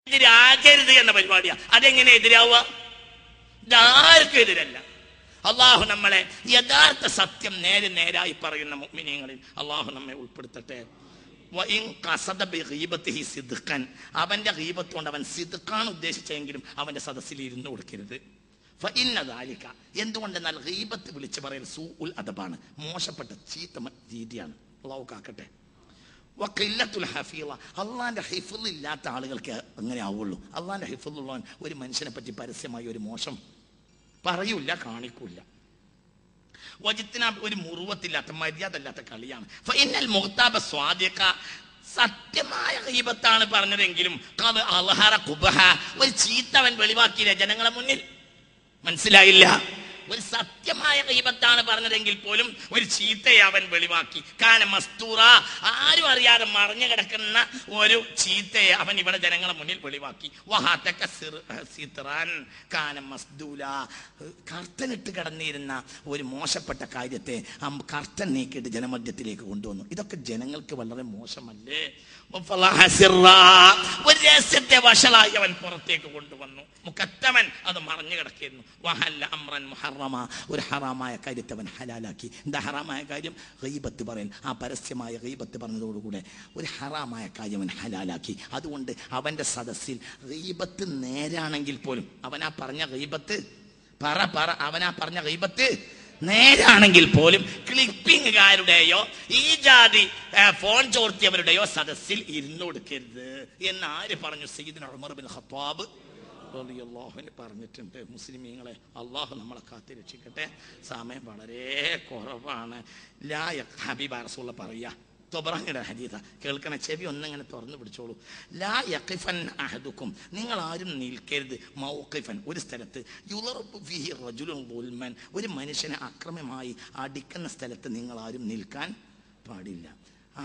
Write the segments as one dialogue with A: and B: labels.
A: എതിരാകരുത് എന്ന പരിപാടിയാണ്. അതെങ്ങനെ എതിരാവുക? ഇതാർക്കും എതിരല്ല. അള്ളാഹു നമ്മളെ യഥാർത്ഥ സത്യം നേരായി പറയുന്ന മുഅ്മിനീങ്ങളിൽ അള്ളാഹു നമ്മെ ഉൾപ്പെടുത്തട്ടെ. അവന്റെ ഗീബത്ത് കൊണ്ട് അവൻ സിദ്ഖാണ് ഉദ്ദേശിച്ചെങ്കിലും അവന്റെ സദസ്സിൽ ഇരുന്ന് കൊടുക്കരുത്. എന്തുകൊണ്ടെന്നാൽ ഗീബത്ത് വിളിച്ചു പറയൽ സൂഉൽ അദബാണ്, മോശപ്പെട്ട ചീത്ത രീതിയാണ്. അള്ളാഹു കാക്കട്ടെ. അള്ളാന്റെ ഹിഫ്ള് ഇല്ലാത്ത ആളുകൾക്ക് അങ്ങനെ ആവുള്ളൂ. അള്ളാന്റെ ഹിഫ്ളുള്ളവൻ ഒരു മനുഷ്യനെ പറ്റി പരസ്യമായി ഒരു മോശം പറയൂല, കാണിക്കൂല. ഒരു മുറുവത്തില്ലാത്ത മര്യാദല്ലാത്ത കളിയാണ്. സത്യമായ ഗീബത്താണ് പറഞ്ഞതെങ്കിലും ഒരു ചീത്തവൻ വെളിവാക്കിയില്ല ജനങ്ങളെ മുന്നിൽ. മനസ്സിലായില്ല? ഒരു സത്യമായ ഗീബത്താണ് പറഞ്ഞതെങ്കിൽ പോലും ഒരു ചീത്തയെ അവൻ വെളിവാക്കി. കാരണം മസ്തൂറ, ആരും അറിയാതെ മറിഞ്ഞു കിടക്കുന്ന ഒരു ചീത്തയെ അവൻ ഇവിടെ ജനങ്ങളെ മുന്നിൽ വെളിവാക്കി. കർട്ടനിട്ട് കിടന്നിരുന്ന ഒരു മോശപ്പെട്ട കാര്യത്തെ കർട്ടൻ നീക്കിയിട്ട് ജനമധ്യത്തിലേക്ക് കൊണ്ടുവന്നു. ഇതൊക്കെ ജനങ്ങൾക്ക് വളരെ മോശമല്ലേ? ഒരു രഹസ്യത്തെ വഷളായി അവൻ പുറത്തേക്ക് കൊണ്ടുവന്നു. മുക്കത്തവൻ അത് മറിഞ്ഞു കിടക്കുന്നു. ഒരു ഹറാമായ കാര്യത്തെ അവൻ ഹലാലാക്കി. എന്താ ഹറാമായ കാര്യം? ഗീബത്ത് പറയൽ. ആ പരസ്യമായ ഗീബത്ത് പറഞ്ഞതോടുകൂടെ ഒരു ഹറാമായ കാര്യം അവൻ ഹലാലാക്കി. അതുകൊണ്ട് അവന്റെ സദസ്സിൽ ഗീബത്ത് നേരാണെങ്കിൽ പോലും അവനാ പറഞ്ഞ ഗീബത്ത് നേരാണെങ്കിൽ പോലും ക്ലിപ്പിംഗുകാരുടെയോ ഈ ജാതി ഫോൺ ചോർത്തിയവരുടെയോ സദസ്സിൽ ഇരുന്നു കൊടുക്കരുത് എന്ന് ആര് പറഞ്ഞു? സയ്യിദ്ന ഉമർ ബിൻ ഖത്താബ് റളിയല്ലാഹു പറഞ്ഞിട്ടുണ്ട്. മുസ്ലിമീങ്ങളെ, അള്ളാഹു നമ്മളെ കാത്തിരക്ഷിക്കട്ടെ. സമയം വളരെ കുറവാണ്. ഹബീബ് റസൂലുള്ളാഹി പറയാ, തൊബറാനിയുടെ ഹദീസാ, കേൾക്കണ ചെവി ഒന്നിങ്ങനെ തുറന്നു പിടിച്ചോളൂ. ലാ യഖിഫൻ അഹദുക്കും, നിങ്ങൾ ആരും നിൽക്കരുത്, മൗഖിഫൻ, ഒരു സ്ഥലത്ത്, യുളറബു ഫീഹി റജുലുൻ ദുൽമൻ, ഒരു മനുഷ്യനെ അക്രമമായി അടിക്കുന്ന സ്ഥലത്ത് നിങ്ങൾ ആരും നിൽക്കാൻ പാടില്ല.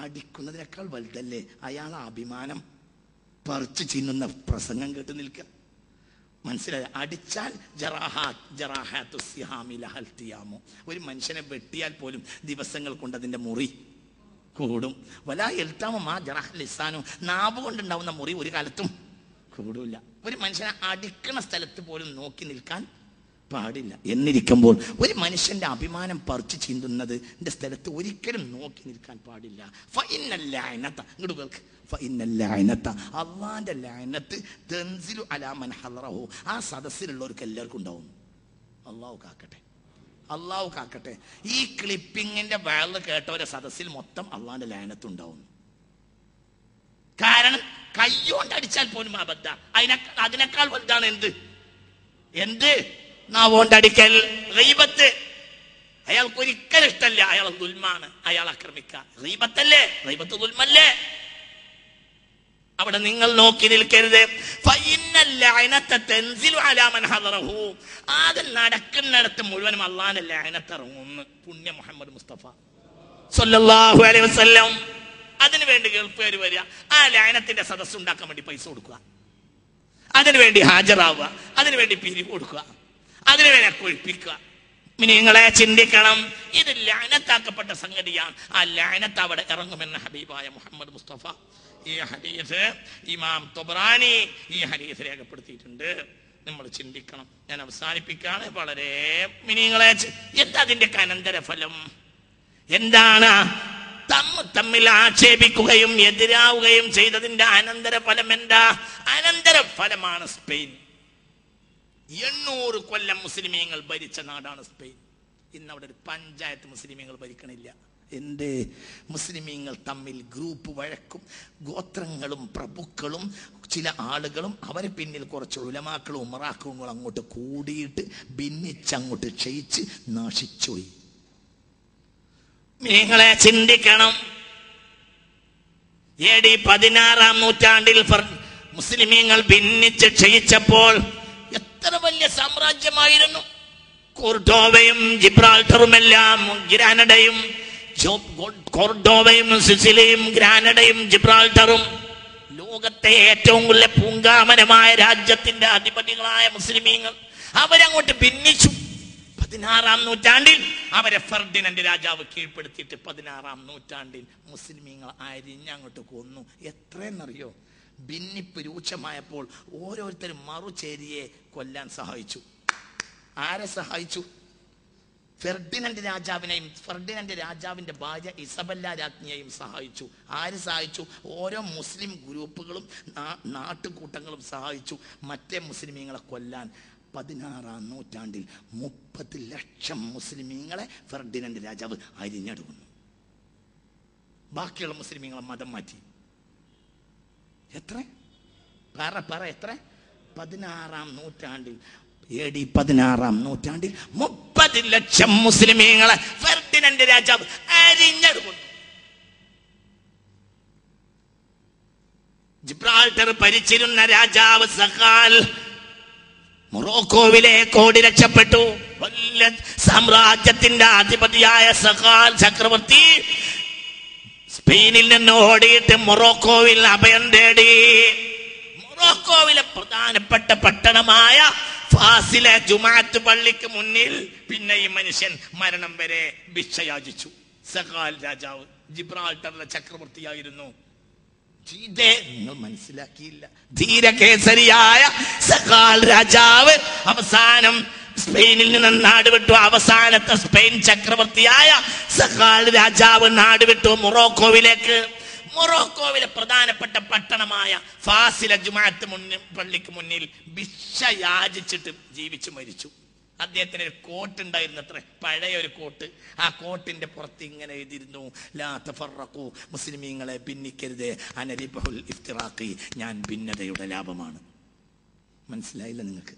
A: അടിക്കുന്നതിനേക്കാൾ വലുതല്ലേ അയാളെ അഭിമാനം പറിച്ചു ചിന്നുന്ന പ്രസംഗം കേട്ട് നിൽക്കുക. മനസ്സിലായ? അടിച്ചാൽ ഒരു മനുഷ്യനെ വെട്ടിയാൽ പോലും ദിവസങ്ങൾ കൊണ്ട് അതിന്റെ മുറി കൂടും. നാവ് കൊണ്ടുണ്ടാവുന്ന മുറി ഒരു കാലത്തും കൂടില്ല. ഒരു മനുഷ്യനെ അടിക്കണ സ്ഥലത്ത് പോലും നോക്കി നിൽക്കാൻ പാടില്ല. എന്നിരിക്കുമ്പോൾ ഒരു മനുഷ്യന്റെ അഭിമാനം പറിച്ചു ചീന്തുന്നത് സ്ഥലത്ത് ഒരിക്കലും നോക്കി നിൽക്കാൻ പാടില്ല. അള്ളാന്റെ ലഅനത്ത് തൻസിലു അലാ മൻ ഹളറഹു, ആ സദസ്സിലുള്ളവർക്ക് എല്ലാവർക്കും ഉണ്ടാവും. അള്ളാഹു കാക്കട്ടെ, അള്ളാഹു കാക്കട്ടെ. ഈ ക്ലിപ്പിങ്ങിന്റെ വയല് കേട്ടവരെ സദസ്സിൽ മൊത്തം അള്ളാന്റെ ലഅനത്ത് ഉണ്ടാവും. കാരണം കൈകൊണ്ട് അടിച്ചാൽ പോലും അബദ്ധ. അതിനേക്കാൾ വലുതാണ് എന്ത് നാവോണ്ടടിക്കൽ, ഗീബത്ത്. അയാൾക്ക് ഒരിക്കലും ഇഷ്ടമല്ല, അയാൾ ദുൽമാണ്, അയാൾ ആക്രമിക്കുക. ഗീബത്തല്ലേ? ഗീബത്ത് ദുൽമല്ലേ? അവിടെ നിങ്ങൾ നോക്കി നിൽക്കരുത്. അത് നടക്കുന്നിടത്ത് മുഴുവനും അള്ളാന്റെ ലഅനത്ത് ഇറങ്ങുന്നു. പുണ്യ മുഹമ്മദ് മുസ്തഫ സ്വല്ലല്ലാഹു അലൈഹി വസല്ലം. അതിനുവേണ്ടി ഗൾഫുകാർ വരിക, ആ ലഅനത്തിന്റെ സദസ്സ് ഉണ്ടാക്കാൻ വേണ്ടി പൈസ കൊടുക്കുക, അതിനുവേണ്ടി ഹാജരാവുക, അതിനുവേണ്ടി പിരിവ് കൊടുക്കുക, അതിനുവേണ്ടി കൊഴിപ്പിക്കുക. നിങ്ങളെ ചിന്തിക്കണം, ഇത് ലഅനത്താക്കപ്പെട്ട സംഗതിയാണ്. ആ ലഅനത്ത് അവിടെ ഇറങ്ങുമെന്ന് ഹബീബായ മുഹമ്മദ് മുസ്തഫ ഈ ഹദീസ് ഇമാം തൊബറാനി ഈ ഹദീസ് രേഖപ്പെടുത്തിയിട്ടുണ്ട്. നമ്മൾ ചിന്തിക്കണം. ഞാൻ അവസാനിപ്പിക്കാണ്. വളരെ നിങ്ങളെ എന്താ അതിന്റെ അനന്തരഫലം എന്താണ്? തമ്മിൽ ആക്ഷേപിക്കുകയും എതിരാവുകയും ചെയ്തതിന്റെ അനന്തരഫലം എന്താ? അനന്തരഫലമാണ് സ്പെയിൻ. 800 കൊല്ലം മുസ്ലിമീങ്ങൾ ഭരിച്ച നാടാണ് സ്പെയിൻ. ഇന്ന് അവിടെ ഒരു പഞ്ചായത്ത് മുസ്ലിമീങ്ങൾ ഭരിക്കണില്ല. എൻ്റെ മുസ്ലിമീങ്ങൾ തമ്മിൽ ഗ്രൂപ്പ് വഴക്കും, ഗോത്രങ്ങളും പ്രഭുക്കളും ചില ആളുകളും അവരെ പിന്നിൽ കുറച്ച് ഉലമാക്കളും ഉമറാക്കളും അങ്ങോട്ട് കൂടിയിട്ട് ഭിന്നിച്ചങ്ങോട്ട് ക്ഷയിച്ച് നശിച്ചുപോയി. നിങ്ങളെ ചിന്തിക്കണം. AD 16-ാം നൂറ്റാണ്ടിൽ മുസ്ലിമീങ്ങൾ ഭിന്നിച്ച് ക്ഷയിച്ചപ്പോൾ എത്ര വലിയ സാമ്രാജ്യമായിരുന്നു. കോർഡോവയും ജിബ്രാൾട്ടറുമെല്ലാം, ഗ്രാനഡയും കോർഡോവയും സിസിലിയും ഗ്രാനഡയും ജിബ്രാൾട്ടറും ലോകത്തെ ഏറ്റവും വലിയ പൂങ്കാമനമായ രാജ്യത്തിന്റെ അധിപതികളായ മുസ്ലിമീങ്ങൾ അവരങ്ങോട്ട് ഭിന്നിച്ചു. 16-ാം നൂറ്റാണ്ടിൽ അവരെ ഫെർഡിനൻഡ് രാജാവ് കീഴ്പ്പെടുത്തിയിട്ട് 16-ാം നൂറ്റാണ്ടിൽ മുസ്ലിമീങ്ങൾ അരിഞ്ഞങ്ങോട്ട് കൊന്നു. എത്രയെന്നറിയോ? ഭിന്നിപ്പ് രൂക്ഷമായപ്പോൾ ഓരോരുത്തരും മറുചേരിയെ കൊല്ലാൻ സഹായിച്ചു. ആരെ സഹായിച്ചു? ഫെർഡിനൻഡ് രാജാവിനെയും ഫെർഡിനൻഡ് രാജാവിന്റെ ഭാര്യ ഇസബല്ല രാജ്ഞിയെയും സഹായിച്ചു. ആര് സഹായിച്ചു? ഓരോ മുസ്ലിം ഗ്രൂപ്പുകളും നാട്ടുകൂട്ടങ്ങളും സഹായിച്ചു മറ്റേ മുസ്ലിമീങ്ങളെ കൊല്ലാൻ. 16-ാം നൂറ്റാണ്ടിൽ 30 ലക്ഷം മുസ്ലിമീങ്ങളെ ഫെർഡിനൻഡ് രാജാവ് അരിഞ്ഞെടുക്കുന്നു. ബാക്കിയുള്ള മുസ്ലിമീങ്ങളെ മതം മാറ്റി. എത്ര എത്ര? 16-ാം നൂറ്റാണ്ടിൽ AD 16-ാം നൂറ്റാണ്ടിൽ 30 ലക്ഷം മുസ്ലിമീങ്ങളെ ഫെർഡിനൻഡ് രാജാവ് അരിഞ്ഞെടുക്കുന്നു. ജിബ്രാൾട്ടർ ഭരിച്ചിരുന്ന രാജാവ് സഖാൽ മൊറോക്കോവിലേക്ക് ഓടി രക്ഷപ്പെട്ടു. വലിയ സാമ്രാജ്യത്തിന്റെ അധിപതിയായ സഖാൽ ചക്രവർത്തി സ്പെയിനിൽ നിന്ന് ഓടിയിട്ട് മൊറോക്കോവിൽ അഭയം തേടി. മൊറോക്കോവിലെ പ്രധാനപ്പെട്ട പട്ടണമായ ഫാസിലെ ജുമാഅത്ത് പള്ളിക്ക് മുന്നിൽ പിന്നെ ഈ മനുഷ്യൻ മരണം വരെ ഭിക്ഷയാചിച്ചു. സഖാൽ രാജാവ് ജിബ്രാൾട്ടറിലെ ചക്രവർത്തിയായിരുന്നു. നിങ്ങൾ മനസ്സിലാക്കിയില്ല. ധീരകേസരിയായ സഖാൽ രാജാവ് അവസാനം സ്പെയിനിൽ നിന്ന് നാടുവിട്ടു. അവസാനത്തെ സ്പെയിൻ ചക്രവർത്തിയായ സഖാൽ രാജാവ് നാടുവിട്ടു മൊറോക്കോവിലേക്ക്. മൊറോക്കോവിലെ പ്രധാനപ്പെട്ട പട്ടണമായ ഫാസില ജുമാഅത്ത് പള്ളിക്ക് മുന്നിൽ ഭിക്ഷ യാചിച്ചിട്ട് ജീവിച്ചു മരിച്ചു. അദ്ദേഹത്തിന് ഒരു കോട്ട് ഉണ്ടായിരുന്നു, അത്ര പഴയ ഒരു കോട്ട്. ആ കോട്ടിന്റെ പുറത്ത് ഇങ്ങനെ എഴുതിയിരുന്നു, ലാ തഫറഖു, മുസ്ലിമീങ്ങളെ ഭിന്നിക്കരുത്, അനരിബഹുൽ ഇഫ്തിറാഖി, ഞാൻ ഭിന്നതയുടെ ലാഭമാണ്. മനസ്സിലായില്ല നിങ്ങൾക്ക്?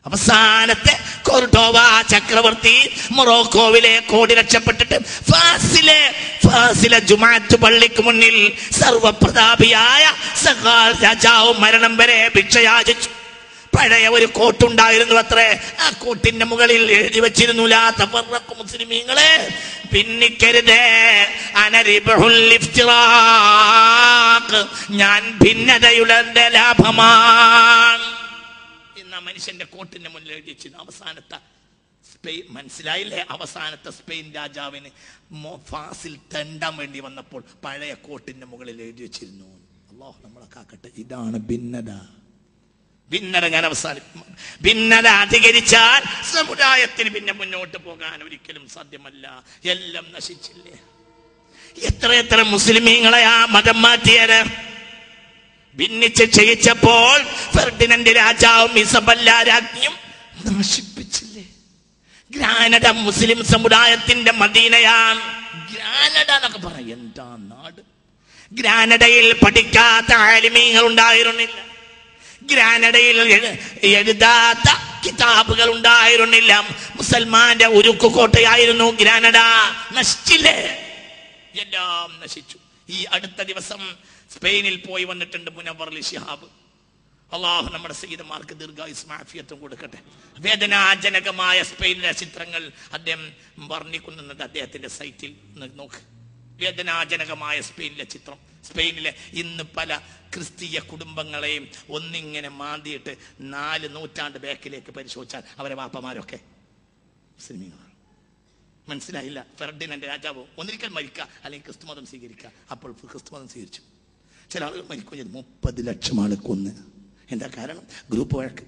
A: അവസാനത്തെ കോർഡോവ ചക്രവർത്തി മൊറോക്കോവിലേക്ക് ഓടി രക്ഷപ്പെട്ടിട്ട് ഫാസിലെ ജുമാഅത്ത് പള്ളിക്ക് മുന്നിൽ സർവപ്രതാപിയായ സഖാൽ രാജാവ് മരണം വരെ ഭിക്ഷയാചിച്ചു. പഴയ ഒരു കോട്ടുണ്ടായിരുന്നു അത്രേ. ആ കോട്ടിന്റെ മുകളിൽ എഴുതി വെച്ചിരുന്നു, ലാ തഫറഖു, മുസ്ലിമീങ്ങളെ ഭിന്നിക്കരുത്, അനരിബഹുൽ ഇഫ്തിറാഖ്, ഞാൻ ഭിന്നതയുടെ ലാഭമാണ്. മനുഷ്യന്റെ കോട്ടിന്റെ മുന്നിൽ എഴുതി വെച്ചിരുന്നു. അവസാനത്തെ സ്പെയിൻ, മനസ്സിലായില്ലേ? അവസാനത്തെ സ്പെയിൻ രാജാവിന് ഫാസിൽ തെണ്ടാൻ വേണ്ടി വന്നപ്പോൾ പഴയ കോട്ടിന്റെ മുകളിൽ എഴുതി വെച്ചിരുന്നു. അല്ലാഹു നമ്മളെ കാക്കട്ടെ. ഇതാണ് ഭിന്നത. ഭിന്നത ഞാൻ അവസാനിക്കും. ഭിന്നത അധികരിച്ചാൽ സമുദായത്തിന് പിന്നെ മുന്നോട്ട് പോകാൻ ഒരിക്കലും സാധ്യമല്ല. എല്ലാം നശിച്ചില്ലേ? എത്ര മുസ്ലിമീങ്ങളെ ആ മതം മാറ്റിയത്. ഭിന്നിച്ച് ചെയ്യിച്ചപ്പോൾ ഫെർഡിനൻഡ് രാജാവും ഇസബല്ല രാജ്ഞിയും നശിപ്പിച്ചില്ലേ? ഗ്രാനഡ മുസ്ലിം സമുദായത്തിന്റെ മദീനയാണ്. ഗ്രാനഡ എന്നൊക്കെ പറയാം, എന്താ നാട്! ഗ്രാനഡയിൽ പഠിക്കാത്ത ആലിമീങ്ങൾ ഉണ്ടായിരുന്നില്ല. ഗ്രാനഡയിൽ എഴുതാത്ത കിതാബുകൾ ഉണ്ടായിരുന്നില്ല. മുസൽമാന്റെ ഉരുക്കുകോട്ടയായിരുന്നു ഗ്രാനഡ. നശിച്ചില്ലേ? എല്ലാം നശിച്ചു. ഈ അടുത്ത ദിവസം സ്പെയിനിൽ പോയി വന്നിട്ടുണ്ട് മുനവ്വർ അലി ശിഹാബ്. അള്ളാഹു നമ്മുടെ സയ്യിദന്മാർക്ക് ദീർഘായുസ്സും ആഫിയത്തും കൊടുക്കട്ടെ. വേദനാജനകമായ സ്പെയിനിലെ ചിത്രങ്ങൾ അദ്ദേഹം വർണ്ണിക്കുന്നുണ്ട് അദ്ദേഹത്തിന്റെ സൈറ്റിൽ നോക്ക്. വേദനാജനകമായ സ്പെയിനിലെ ചിത്രം. സ്പെയിനിലെ ഇന്ന് പല ക്രിസ്തീയ കുടുംബങ്ങളെയും ഒന്നിങ്ങനെ മാന്തിയിട്ട് 4 നൂറ്റാണ്ട് ബാക്കിലേക്ക് പരിശോധിച്ചാൽ അവരെ വാപ്പമാരൊക്കെ മുസ്ലിമീങ്ങളാണ്. മനസ്സിലായില്ല? ഫെർഡിനൻഡ് രാജാവ് ഒന്നിരിക്കൽ മരിക്കുക, അല്ലെങ്കിൽ ക്രിസ്തുമതം സ്വീകരിക്കുക. അപ്പോൾ ക്രിസ്തുമതം സ്വീകരിച്ചു. ചില ആളുകൾ മരിക്കുകയും ചെയ്തു. 30 ലക്ഷം ആളെ കൊന്ന്. എന്താ കാരണം? ഗ്രൂപ്പ് വഴക്ക്.